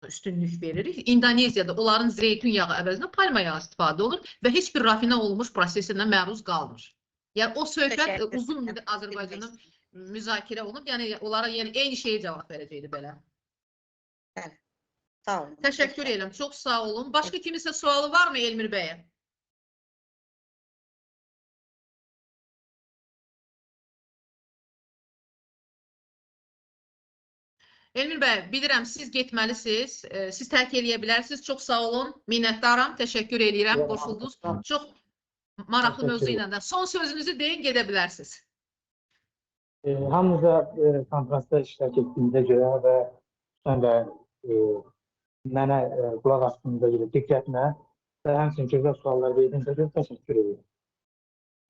üstünlük veririk. İndoneziyada onların zeytun yağı əvəzinə palma yağı istifadə olur və heç bir rafinə olunmuş prosesindən məruz qalmır. Yəni o söhbət uzun müddət Azərbaycanda müzakirə olunub. Yəni onlara eyni şeyə cavab verəcəkdi belə. Bəli. Sağ olun. Təşəkkür edirəm. Çox sağ olun. Başqa kimisə sualı varmı Elmir bəyə? Elmir bəy, bilirəm siz getməlisiniz. Siz tərk eləyə bilərsiniz. Çox sağ olun. Minnətdaram. Təşəkkür edirəm. Qoşuldunuz. Çox maraqlı mövzu ilə də. Son sözünüzü deyin, gedə bilərsiniz. Hamınıza konferansda iştirak etdiyinizə görə və sən də mənə qulaq asdığınıza görə diqqətinə və həmçinin gözəl suallar verdiyinizə görə təşəkkür edirəm.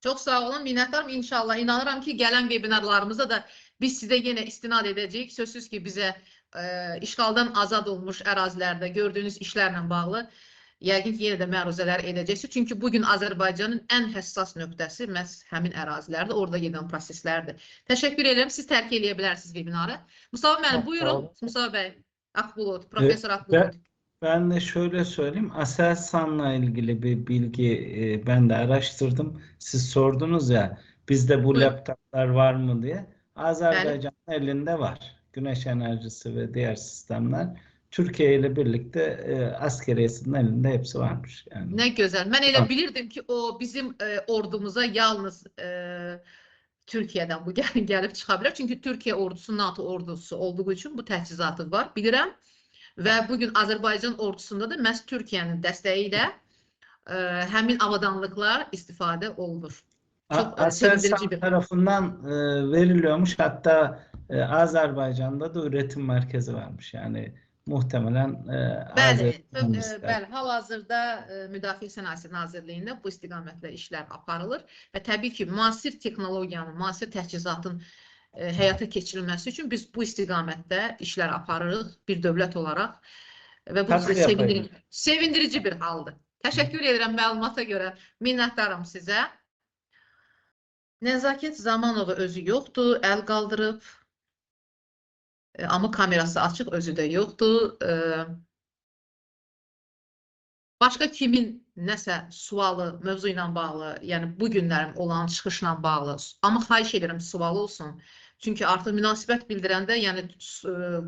Çox sağ olun, minnətdaram. İnşallah, inanıram ki, gələn webinarlarımızda da biz sizə yenə istinad edəcəyik. Sözsüz ki, bizə işğaldan azad olmuş ərazilərdə gördüyünüz işlərlə bağlı yəqin ki, yenə də məruzələr edəcəksiniz. Çünki bugün Azərbaycanın ən həssas nöqtəsi məhz həmin ərazilərdir, orada gedən proseslərdir. Təşəkkür edirəm. Siz tərk eləyə bilərsiniz webinarı. Mustafa müəllim, buyurun. Mustafa bəy, Akbulut, Profesör Akbulut. Ben de şöyle söyleyeyim, Aselsan'la ilgili bir bilgi ben de araştırdım. Siz sordunuz ya, bizde bu laptoplar var mı diye. Azerbaycan'ın elinde var. Güneş enerjisi ve diğer sistemler. Türkiye ile birlikte askeriyesinin elinde hepsi varmış. Yani. Ne güzel. Ben elə bilirdim ki, o bizim ordumuza yalnız Türkiye'den bu gəlib çıxa bilər. Çünki Türkiye ordusu NATO ordusu olduğu için bu təchizatı var, bilirəm. Və bugün Azərbaycan ordusunda da məhz Türkiyənin dəstəyi ilə həmin avadanlıqlar istifadə olunur. Aselsan tarafından veriliyormuş. Hatta Azerbaycan'da da üretim merkezi varmış. Yani muhtemelen Bəli, hal-hazırda Müdafiə Sənayesi Nazirliyində bu istiqamətlə işlər aparılır və təbii ki, müasir texnologiyanın, müasir təchizatın həyata keçirilməsi üçün biz bu istiqamətdə işlər aparırıq bir dövlət olaraq və bu sevindirici bir haldır. Təşəkkür edirəm məlumata görə, minnətdaram sizə. Nəzakət Zamanova özü yoxdur, əl qaldırıb, amma kamerası açıq, özü də yoxdur. Başqa kimin nəsə sualı, mövzu ilə bağlı, yəni bu günlərin olan çıxışla bağlı, amma xahiş edirəm sualı olsun. Çünki artıq münasibət bildirəndə, yəni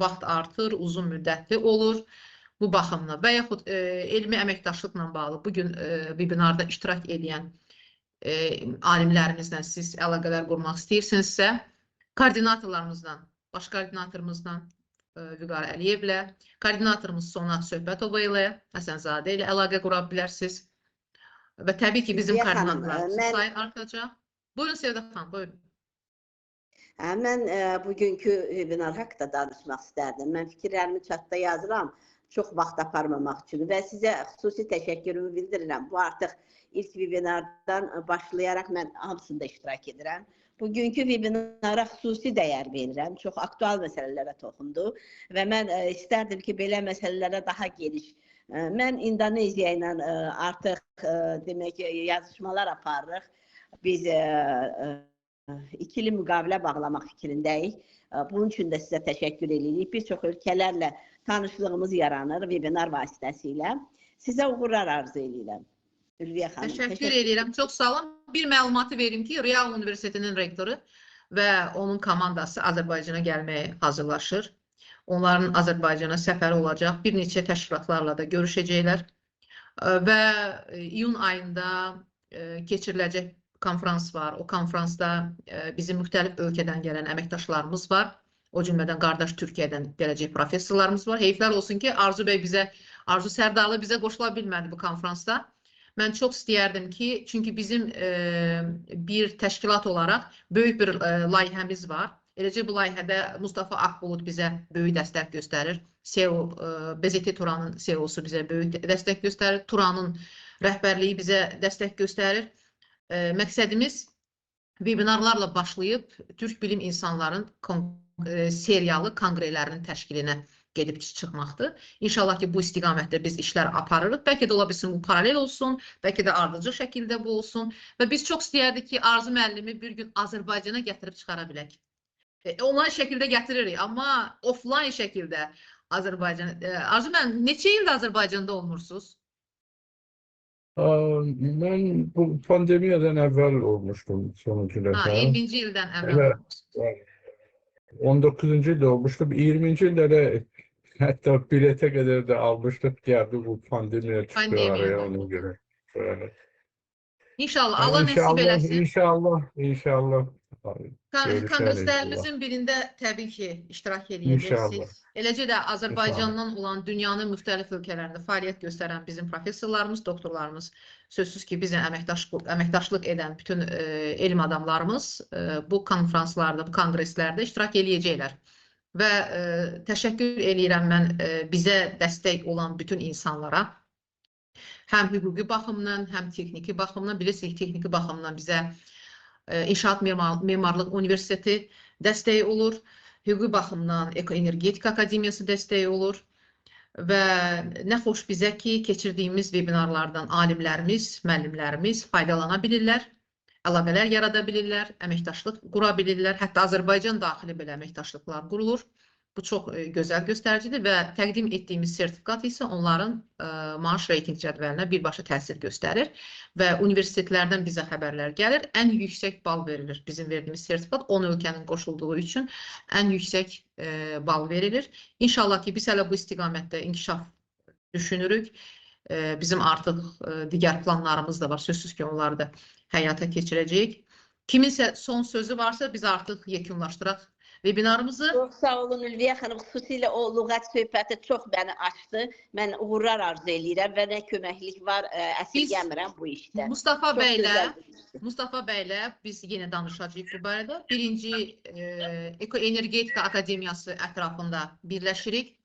vaxt artır, uzun müddətli olur bu baxımla və yaxud elmi əməkdaşlıqla bağlı bugün webinarda iştirak edən alimlərimizlə siz əlaqələr qurmaq istəyirsinizsə, koordinatorlarımızdan, baş koordinatorumuzdan Vüqar Əliyevlə, koordinatorumuz Sona Söhbətova ilə, Həsənzadə ilə əlaqə qura bilərsiniz və təbii ki, bizim koordinatorlarımız sayı artacaq. Buyurun Sevda xanım, buyurun. Mən bugünkü webinar haqqında danışmaq istərdim. Mən fikirlərimi chatda yazıram, çox vaxt aparmamaq üçün və sizə xüsusi təşəkkürümü bildirirəm. Bu artıq ilk webinardan başlayaraq mən hamısında iştirak edirəm. Bugünkü webinara xüsusi dəyər verirəm. Çox aktual məsələlərə toxundu və mən istərdim ki, belə məsələlərə daha geniş. Mən İndoneziya ilə artıq demək yazışmalar aparırıq. Biz ikili müqavilə bağlamaq fikrindəyik. Bunun üçün də sizə təşəkkür edirik. Bir çox ölkələrlə tanışlığımız yaranır webinar vasitəsilə. Sizə uğurlar arzu edirəm. Ülviyə xanım. Təşəkkür edirəm. Çox sağ olun. Bir məlumatı verim ki, Real Universitetinin rektoru və onun komandası Azərbaycana gəlməyə hazırlaşır. Onların Azərbaycana səfəri olacaq. Bir neçə təşkilatlarla da görüşəcəklər. Və iyun ayında keçiriləcək konfrans var. O konfransda bizim müxtəlif ölkədən gələn əməkdaşlarımız var. O cümlədən qardaş Türkiyədən gələcək professorlarımız var. Heyflər olsun ki, Arzu bəy Arzu Sərdarlı bizə qoşula bilmədi bu konfransda. Mən çox istəyərdim ki, çünki bizim bir təşkilat olaraq böyük bir layihəmiz var. Eləcə bu layihədə Mustafa Akbulut bizə böyük dəstək göstərir. CEO, BZT Turanın CEO-su bizə böyük dəstək göstərir. Turanın rəhbərliyi bizə dəstək göstərir. Məqsədimiz webinarlarla başlayıb Türk bilim insanların seriyalı konqrelərinin təşkilinə gedib çıxmaqdır. İnşallah ki, bu istiqamətdə biz işlər aparırıq. Bəlkə də ola bilsin bu paralel olsun, bəlkə də ardıcıl şəkildə bu olsun. Və biz çox istəyərdik ki, Arzu müəllimi bir gün Azərbaycana gətirib çıxara bilək. Online şəkildə gətiririk, amma offline şəkildə Azərbaycana. Arzu müəllim, neçə ildə Azərbaycanda olmursunuz? Ben bu pandemiyeden evvel olmuştum sonucu defa. 20. ildən əvvəl olmuşsunuz. 19. ildə olmuştum. 20. ildə de hatta bilete kadar da almıştık. Geldi bu pandemiye çıktı araya ona göre. Evet. İnşallah Allah nəsib eləsin. İnşallah. Konqreslərimizin birində təbii ki, iştirak edəcəksiniz. Eləcə də Azərbaycandan olan dünyanın müxtəlif ölkələrində fəaliyyət göstərən bizim professorlarımız, doktorlarımız, sözsüz ki, bizə əməkdaşlıq edən bütün elm adamlarımız bu konfranslarda, bu konqreslərdə iştirak edəcəklər. Və təşəkkür edirəm mən bizə dəstək olan bütün insanlara. Həm hüquqi baxımdan, həm texniki baxımdan, bilirsiniz, texniki baxımdan bizə İnşaat Memarlıq Universiteti dəstəyi olur. Hüquqi baxımdan Ekoenergetika Akademiyası dəstəyi olur. Və nə xoş bizə ki, keçirdiyimiz webinarlardan alimlərimiz, müəllimlərimiz faydalana bilirlər, əlaqələr yarada bilirlər, əməkdaşlıq qura bilirlər. Hətta Azərbaycan daxili belə əməkdaşlıqlar qurulur. Bu çox gözəl göstəricidir və təqdim etdiyimiz sertifikat isə onların maaş reyting cədvəlinə birbaşa təsir göstərir və universitetlərdən bizə xəbərlər gəlir. Ən yüksək bal verilir. Bizim verdiyimiz sertifikat 10 ölkənin qoşulduğu üçün ən yüksək bal verilir. İnşallah ki, biz hələ bu istiqamətdə inkişaf düşünürük. Bizim artıq digər planlarımız da var. Sözsüz ki, onları da həyata keçirəcəyik. Kiminsə son sözü varsa biz artıq yekunlaşdıraq webinarımızı. Çox sağ olun Ülviyə xanım. Xüsusilə o lüğət söhbəti çox məni açdı. Mən uğurlar arzu edirəm və nə köməklik var, əsirgəmirəm bu işdə. Mustafa bəylə biz yenə danışacağıq bu barədə. Birinci Ekoenergetika Akademiyası ətrafında birləşirik.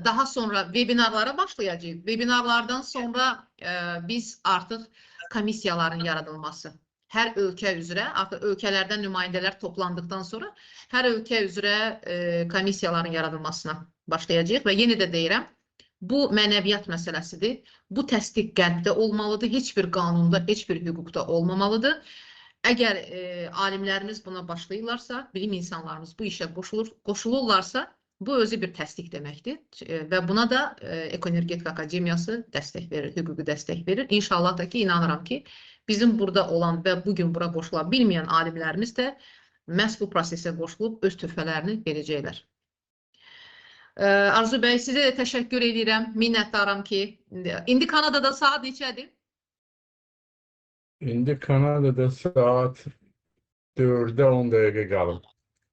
Daha sonra webinarlara başlayacağıq. Webinarlardan sonra biz artıq komissiyaların yaradılması. Hər ölkə üzrə, artıq ölkələrdən nümayəndələr toplandıqdan sonra hər ölkə üzrə komissiyaların yaradılmasına başlayacağıq və yenə də deyirəm, bu mənəviyyat məsələsidir. Bu təsdiq qəlbdə olmalıdır, heç bir qanunda, heç bir hüquqda olmamalıdır. Əgər alimlərimiz buna başlayırlarsa, bilim insanlarımız bu işə qoşulurlarsa, bu özü bir təsdiq deməkdir və buna da Ekoenergetika Akademiyası dəstək verir, hüquqi dəstək verir. İnşallah da ki, inanıram ki, bizim burada olan və bugün bura qoşula bilməyən alimlərimiz də məhz bu prosesə qoşulub öz töhfələrini verəcəklər. Arzu bəy, sizə də təşəkkür edirəm, minnətdaram ki, indi Kanadada saat neçədir? İndi Kanadada saat 4-də 10 dəqiqə qalıb.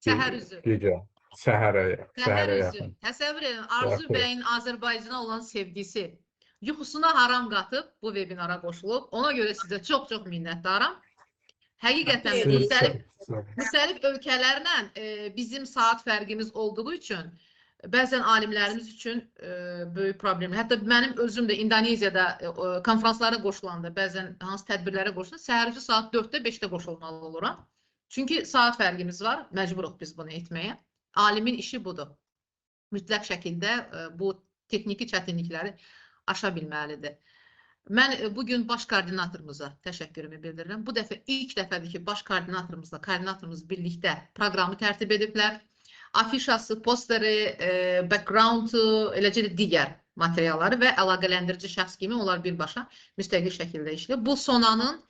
Səhər üzü. Səhərə yaxın. Təsəvvür edin, Arzu bəyin Azərbaycana olan sevgisi. Yuxusuna haram qatıb bu webinara qoşulub. Ona görə sizə çox-çox minnətdaram. Həqiqətən müxtəlif ölkələrlə bizim saat fərqimiz olduğu üçün bəzən alimlərimiz üçün böyük problem. Hətta mənim özüm də İndoneziyada konferanslara qoşulanda, bəzən hansı tədbirlərə qoşulanda səhərci saat 4-də 5-də qoşulmalı oluram. Çünki saat fərqimiz var, məcburuq biz bunu etməyə. Alimin işi budur. Mütləq şəkildə bu texniki çətinlikləri aşa bilməlidir. Mən bugün baş koordinatorumuza təşəkkürümü bildirirəm. Bu dəfə ilk dəfədir ki, baş koordinatorumuz birlikdə proqramı tərtib ediblər. Afişası, posteri, backgroundu, eləcə də digər materialları və əlaqələndirici şəxs kimi onlar birbaşa müstəqil şəkildə işləyir. Bu Sonanın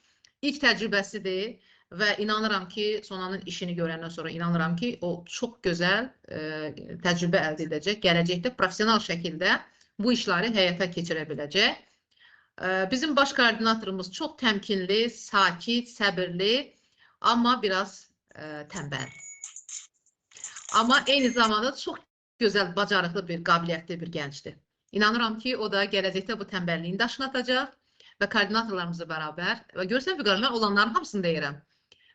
ilk təcrübəsidir və inanıram ki, Sonanın işini görəndən sonra inanıram ki, o çox gözəl təcrübə əldə edəcək. Gələcəkdə profesional şəkildə bu işləri həyata keçirə biləcək. Bizim baş koordinatorumuz çox təmkinli, sakit, səbirli, amma biraz tənbəl. Amma eyni zamanda çox gözəl, bacarıqlı bir, qabiliyyətli bir gəncdir. İnanıram ki, o da gələcəkdə bu tənbəlliyin daşını atacaq və koordinatorlarımızla bərabər, və görürsən Vüqar, mən olanların hamısını deyirəm.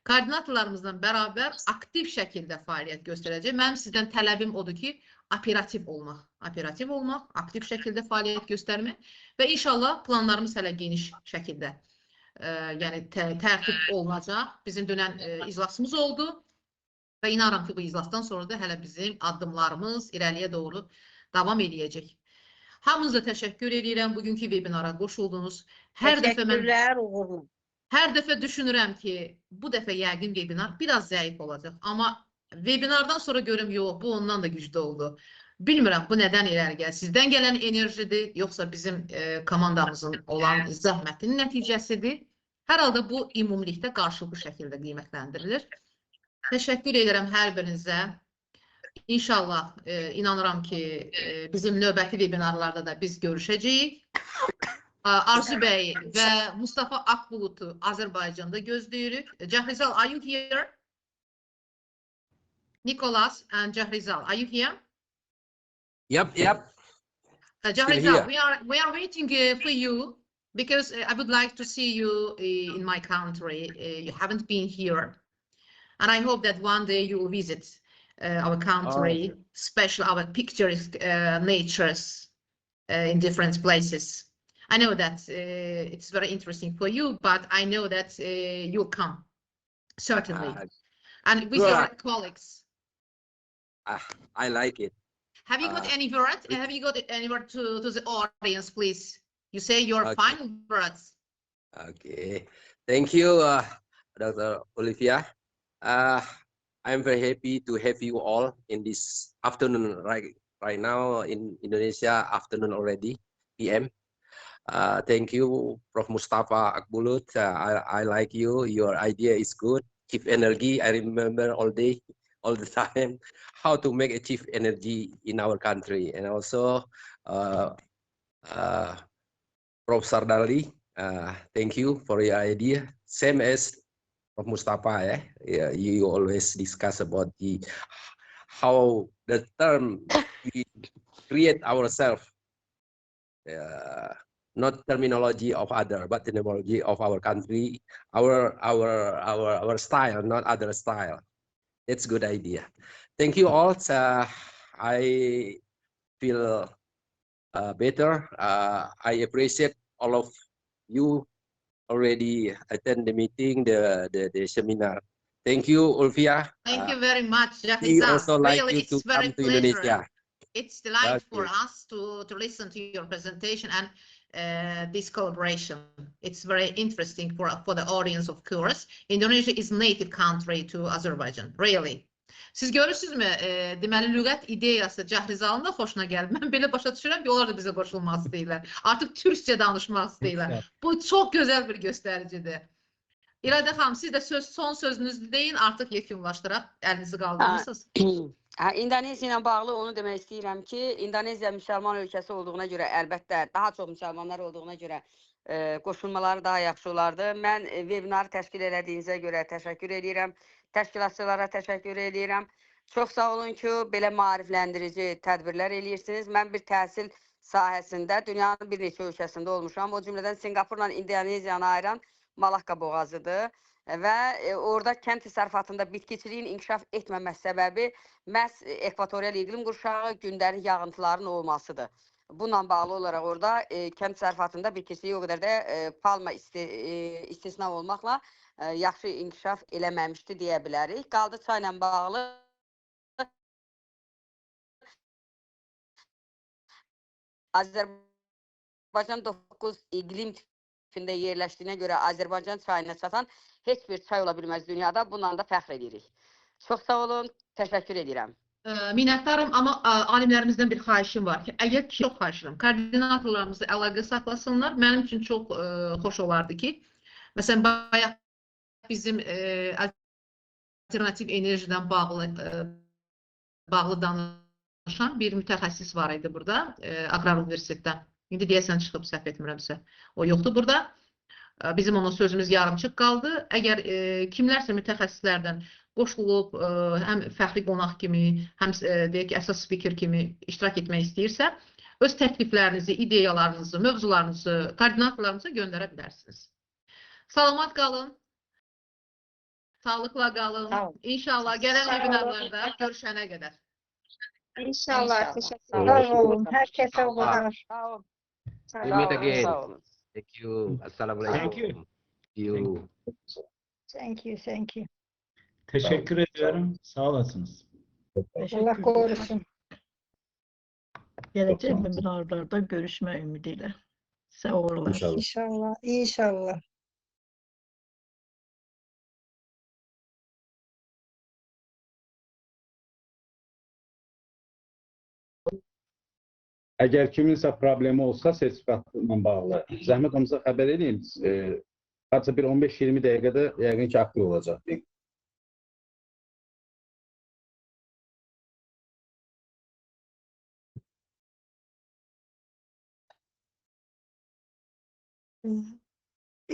Koordinatorlarımızla bərabər aktiv şəkildə fəaliyyət göstərəcək. Mənim sizdən tələbim odur ki, operativ olmaq, aktiv şəkildə fəaliyyət göstərmək və inşallah planlarımız hələ geniş şəkildə tərtib olunacaq. Bizim dünən iclasımız oldu və inanıram ki, bu iclasdan sonra da hələ bizim addımlarımız irəliyə doğru davam edəcək. Hamınıza təşəkkür edirəm. Bugünkü webinara qoşuldunuz. Təşəkkürlər, uğurlu. Hər dəfə düşünürəm ki, bu dəfə yəqin webinar biraz zəif olacaq. Amma webinardan sonra görüm, yox, bu ondan da güclü oldu. Bilmirəm, bu nədən irəli gəlir. Sizdən gələn enerjidir, yoxsa bizim komandamızın olan zəhmətinin nəticəsidir. Hər halda bu ümumilikdə qarşılıqlı şəkildə qiymətləndirilir. Təşəkkür edirəm hər birinizə. İnşallah, inanıram ki, bizim növbəti webinarlarda da biz görüşəcəyik. Arzu bəy və Mustafa Akbulutu Azərbaycanda gözləyirik. Cəhrizal, are you here? Nicholas and Cəhrizal, are you here? Yep. Cəhrizal, we are waiting for you because I would like to see you in my country. You haven't been here. And I hope that one day you will visit our country, especially our picturesque natures in different places. I know that it's very interesting for you, but I know that you'll come, certainly. And with good. your colleagues. I like it. Have you got any word? Have you got any word to the audience, please? You say your Okay. final words. Okay. Thank you, Dr. Olivia. I'm very happy to have you all in this afternoon, right now in Indonesia, afternoon already, PM. Thank you, Prof. Mustafa Akbulut. I like you. Your idea is good. Chief energy. I remember all day, all the time, how to make a chief energy in our country. And also, Prof. Sardali. Thank you for your idea. Same as Prof. Mustafa. Yeah, you always discuss about how the term we create ourselves. Not terminology of other, but terminology of our country, our style, not other style. That's good idea. Thank you all. I feel better. I appreciate all of you already attend the meeting, the seminar. Thank you, Ulfia. Thank you very much, We Jahrizam. also like Really, you to it's very come to pleasure. Indonesia. It's delight for Okay. us to listen to your presentation and this collaboration. It's very interesting for the audience, of course. Indonesia is native country to Azerbaijan, really. Siz görürsünüzmü? Deməli, lüğət ideyası Cahrizalın da xoşuna gəldi. Mən belə başa düşürəm ki, onlar da bizə qoşulmaq istəyirlər. Artıq türkçə danışmaq istəyirlər. Bu çox gözəl bir göstəricidir. İradə xanım, siz də son sözünüzü deyin, artıq yekunlaşdıraq. Əlinizi qaldırırsınız. İndoneziya ilə bağlı onu demək istəyirəm ki, Indoneziya müsəlman ölkəsi olduğuna görə, əlbəttə, daha çox müsəlmanlar olduğuna görə qoşulmaları daha yaxşı olardı. Mən webinarı təşkil elədiyinizə görə təşəkkür edirəm. Təşkilatçılara təşəkkür edirəm. Çox sağ olun ki, belə maarifləndirici tədbirlər eləyirsiniz. Mən bir təhsil sahəsində dünyanın bir neçə ölkəsində olmuşam. O cümlədən Singapurla İndoneziyanı ayıran Malakka boğazıdır. Və orada kənd təsərrüfatında bitkiçiliyin inkişaf etməməsi səbəbi məhz ekvatorial iqlim qurşağı, gündəlik yağıntıların olmasıdır. Bununla bağlı olaraq orada kənd təsərrüfatında bitkiçiliyi o qədər də palma istisna olmaqla yaxşı inkişaf eləməmişdi deyə bilərik. Qaldı çayla bağlı. Azərbaycan 9 iqlim tipində yerləşdiyinə görə Azərbaycan çayına çatan heç bir çay ola bilməz dünyada. Bununla da fəxr edirik. Çox sağ olun, təşəkkür edirəm. Minnətdarım, amma alimlərimizdən bir xahişim var ki, əgər çox xahişim, koordinatorlarımızla əlaqə saxlasınlar, mənim üçün çox xoş olardı ki, məsələn, bayaq bizim alternativ enerjidən bağlı danışan bir mütəxəssis var idi burada, Aqrar Universitetdə. İndi deyəsən çıxıb, səhv etmirəmsə, o yoxdur burada. Bizim onun sözümüz yarımçıq qaldı. Əgər kimlərsə mütəxəssislərdən qoşulub, həm fəxri qonaq kimi, həm deyək ki, əsas speaker kimi iştirak etmək istəyirsə, öz təkliflərinizi, ideyalarınızı, mövzularınızı, koordinatorlarınıza göndərə bilərsiniz. Salamat qalın, sağlıqla qalın. İnşallah gələn webinarlarda görüşənə qədər. İnşallah, təşəkkür olun. Hər kəsə uğurlar. Sağ olun. We meet again. Sağ olun. Thank you. Assalamualaikum. Thank you, thank you. Teşekkür ediyorum. Sağ olasınız. Allah korusun. Gelecek webinarlarda görüşme ümidiyle. Sağ olun. İnşallah. İnşallah, inşallah. Əgər kiminsə problemi olsa sertifikatla bağlı, zəhmət olmasa xəbər edin. Hardasa bir 15-20 dəqiqədə yəqin ki, aktiv olacaq.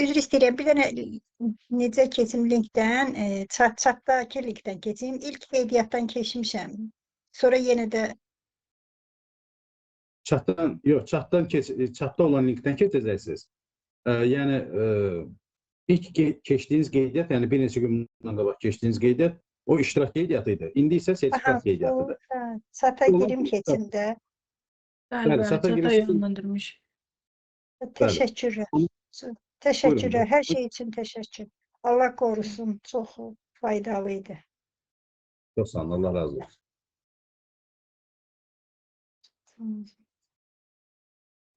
Üzr istəyirəm, bir dənə necə keçim linkdən, chatdakı linkdən keçim. İlk qeydiyyatdan keçmişəm. Sonra yenə də Chatda olan linkdən keçəcəksiniz. Yəni ilk keçdiyiniz qeydiyyat, yəni bir neçə gün bundan qabaq keçdiyiniz qeydiyyat, o iştirak qeydiyyatı idi. İndi isə sertifikat qeydiyyatı. Çata girim keçimdə. Bəli, çata yönləndirmiş. Teşekkürler. Buyurun. Teşekkürler. Her şey için teşekkür. Allah korusun. Çok faydalıydı. Çok sağ olun. Allah razı olsun.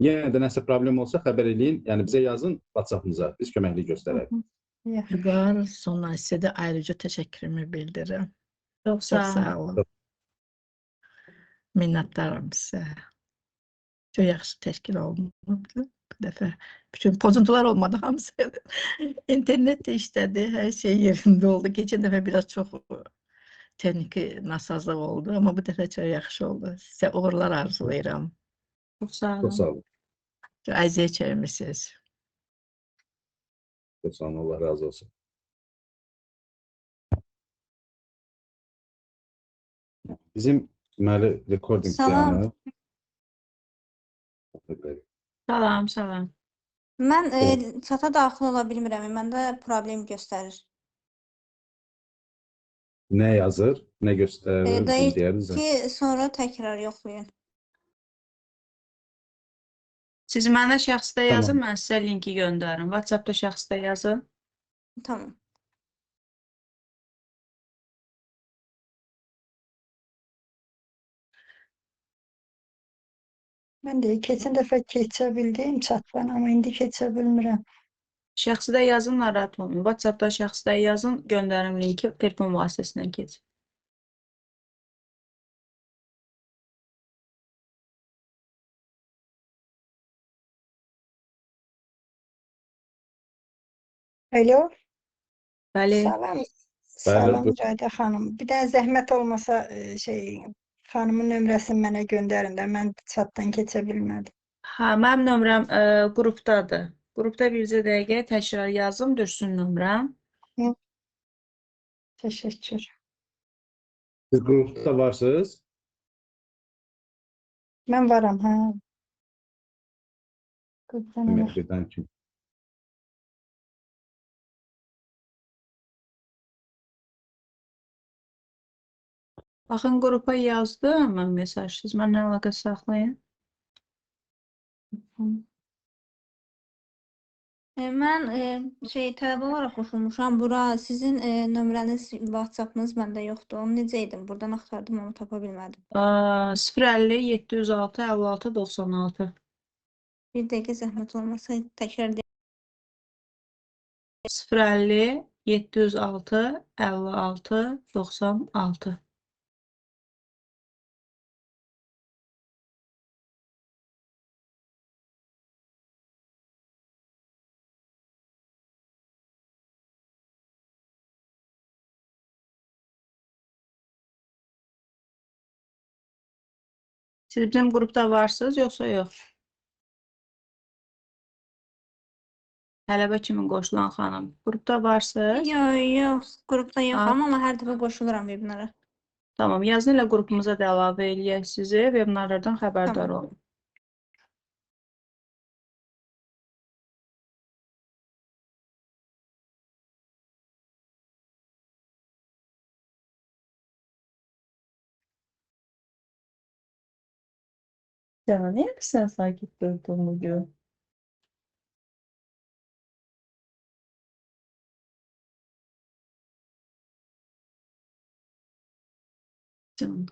Yenə də nəsə problem olsa xəbər eləyin. Yəni bizə yazın WhatsApp-ımıza. Biz köməklik göstərərik. Uygar, sonra size de ayrıca teşekkürümü bildiririm. Çok Çok sağ sağ olun. Minnətdaram sizə. Çok yaxşı təşkil olundu. Bu dəfə bütün pozuntular olmadı hamısı. İnternet de işlədi, her şey yerinde oldu. Geçen dəfə biraz çox texniki nasazlıq oldu, ama bu dəfə çox yaxşı oldu. Sizə uğurlar arzulayıram. Çok sağ Çok sağ olun. olun. Çok əziyyət çəkmisiniz. Çok sağ olun. Allah razı olsun. Bizim deməli recording Salam. dayanır. Salam, salam. Mən çata daxil ola bilmirəm. Məndə problem göstərir. Nə yazır, nə göstərir, Deyir deyəriz. ki, sonra təkrar yoxlayın. Siz mənə şəxsdə yazın, Tamam. mən sizə linki göndərim. WhatsAppda şəxsdə yazın. Tamam. Ben de keçən dəfə keçə bildim çatdan, ama indi keçə bilmirəm. Şəxsdə yazın, narahat olmayın. WhatsAppda şəxsdə yazın, göndərim linki telefon vasitəsindən keç. Alo. Bəli. Salam. Bəli, Salam buyurun. Cayda xanım. Bir də zəhmət olmasa xanımın nömrəsini mənə göndərin də. Mən çatdan keçə bilmədim. Ha, mənim nömrəm qrupdadır. Qrupda bircə dəqiqə təkrar yazım, düşsün nömrəm. Teşekkür. Siz qrupda varsınız? Mən varam, hə. Qrupdan Demək, var. birdən kim? Baxın, qrupa yazdım mən mesaj. Siz mənlə əlaqə saxlayın. Mən tələbə olaraq qoşulmuşam. Bura sizin nömrəniz, WhatsApp-ınız məndə yoxdur. Onu necə edim? Buradan axtardım, onu tapa bilmədim. 050 706 56 96. Bir dəqiqə zəhmət olmasa təkrar deyim. 050 706 56 96. Siz bizim qrupda varsınız, yoxsa yox? Tələbə kimi qoşulan xanım. Qrupda varsınız? Yox, qrupda yoxam, Ha. amma hər dəfə qoşuluram webinara. Tamam, yazın ilə qrupumuza da əlavə eləyək sizi. Webinarlardan xəbərdar Tamam. olun. Canım, niye sen sakit durdun bugün? Canım.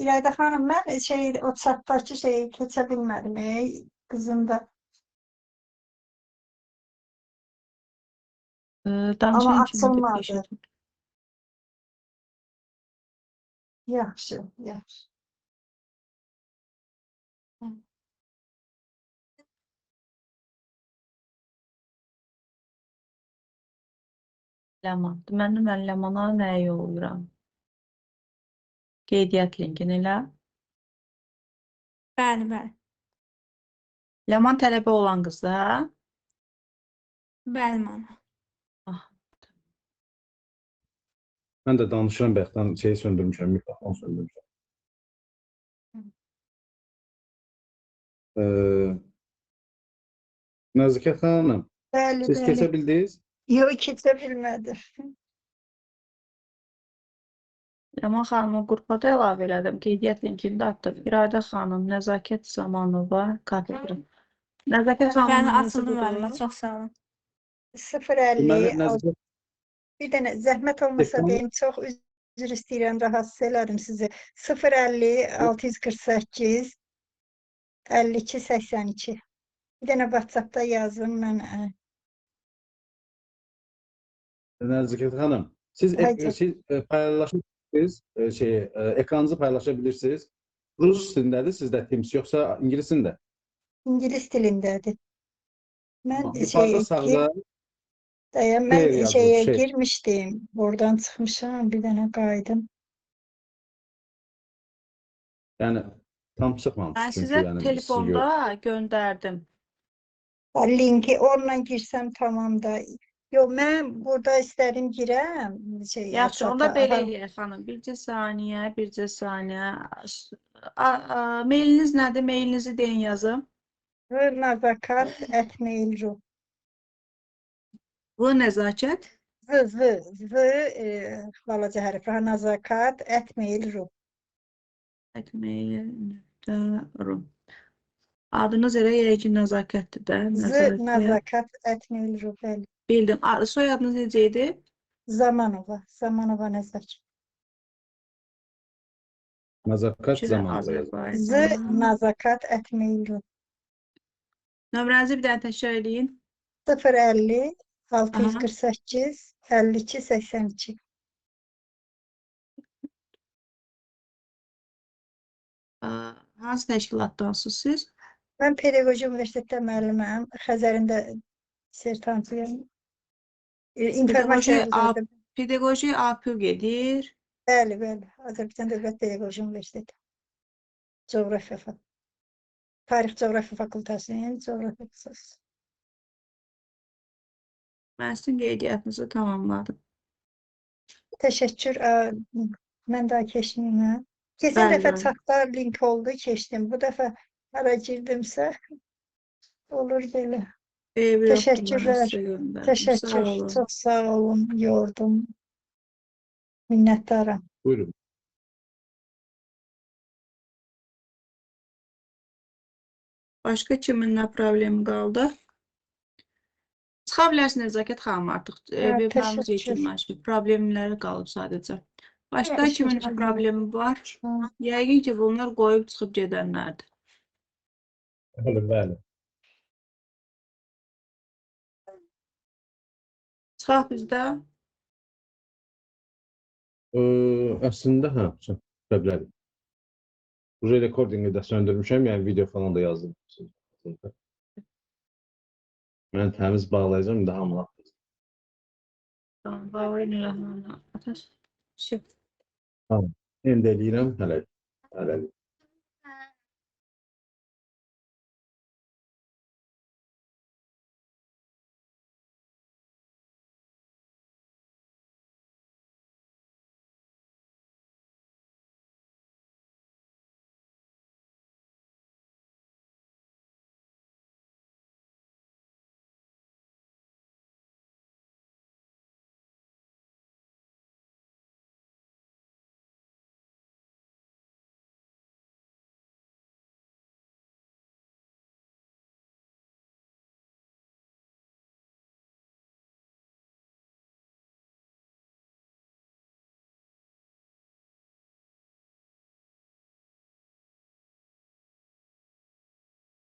İlayda xanım, mən o chatdakı şeyi keçə bilmədim. Qızım da. Danışan Ama kimi açılmadı. eşidim. Yaxşı, yaxşı. Ləman. Deməli, mən Ləmana nəyə yollayıram? Qeydiyyat linkini elə. Bəli, bəli. Ləman tələbə olan qızdır, hə? Bəli, mənə. Ah, Mən də danışıram, bəxtdən şeyi söndürmüşəm, mikrofonu söndürmüşəm. Nəzikət xanım, Bəli, siz keçə bildiniz? Yox, keçə bilmədim. Ləman xanımın qrupa da əlavə elədim. Qeydiyyat linkində atdım. İradə xanım, Nəzakət Zamanova, kafedra. Nəzakət Yəni xanımın açıldı budur. müəllimə, çox sağ olun. 050 Deməli, nəzakət bir dənə zəhmət olmasa Ekran- deyim, çox üzr istəyirəm, rahatsız elədim sizi. 050 648 52 82. Bir dənə WhatsApp-da yazın, mən Nəzakət xanım, siz Haydi. paylaşabilirsiniz, ekranınızı paylaşabilirsiniz. Rus dilindədir sizdə Teams, yoxsa ingilis dilində? İngilis dilindədir. Mən Yuxarıda sağda Dayan, Player mən yazılır, şeye şey. girmişdim. Oradan çıxmışam. Bir dənə qayıdım. yəni tam çıxmamış. Mən çünki sizə yəni sizi telefonda göndərdim. Linki oradan girsəm tamam da. Yox, mən burada istədim girəm. Yaxşı, onda WhatsApp-a. belə eləyək xanım. Bircə saniyə. Mailiniz nədir? Mailinizi deyin yazım. Nazakat@mail.ru. Bu nəzakət. Balaca hərf. Nazakat@mail.ru. Mail.ru. Adınız elə yəqin ki, nəzakətdir də. Nazakat@mail.ru. Bəli. Bildim. Soyadınız necə idi? Zamanova Nəzakət. Nəzakət zamanı Azərbaycan. Nazakat@mail.ru. Nömrənizi bir dənə təkrar edin. 050 648 52 82. Hansı təşkilatdansınız siz? Mən pedaqoji universitetdə müəlliməm. Xəzərində sertantıyam. İnformasiya üzrə. Pedaqoji APÜ gedir. Bəli, bəli. Azərbaycan Dövlət Pedaqoji Universiteti. Coğrafiya. Tarix Coğrafiya Fakültəsinin coğrafiya ixtisası. Mən sizin qeydiyyatınızı tamamladım. Təşəkkür. Mən daha keçməyim. Keçən Bəli, dəfə bəli. çatda link oldu, keçdim. Bu dəfə hara girdimsə olur belə. Eybi yoxdur, mən Təşəkkürlər. sizə göndərdim. Sağ Təşəkkür. olun. Çox sağ olun. Yordum. Minnətdaram. Buyurun. Başqa kimin nə problemi qaldı? Çıxa bilərsiniz Nəzakət xanım artıq. Webinarımız təşəkkür. yekunlaşıb. Problemləri qalıb sadəcə. Başqa Təşəkkür kimin nə ederim. problemi var? Yəqin ki, bunlar qoyub çıxıb gedənlərdir. Bəli. Çıxaq bizdə. Əslində, çıxa bilərik. Bu recordingi də söndürmüşəm, yəni video falan da yazdım. Mən təmiz bağlayacağım, indi hamılar. Tamam, bağlayın. Ateş. Tamam. İndi eləyirəm, hələlik.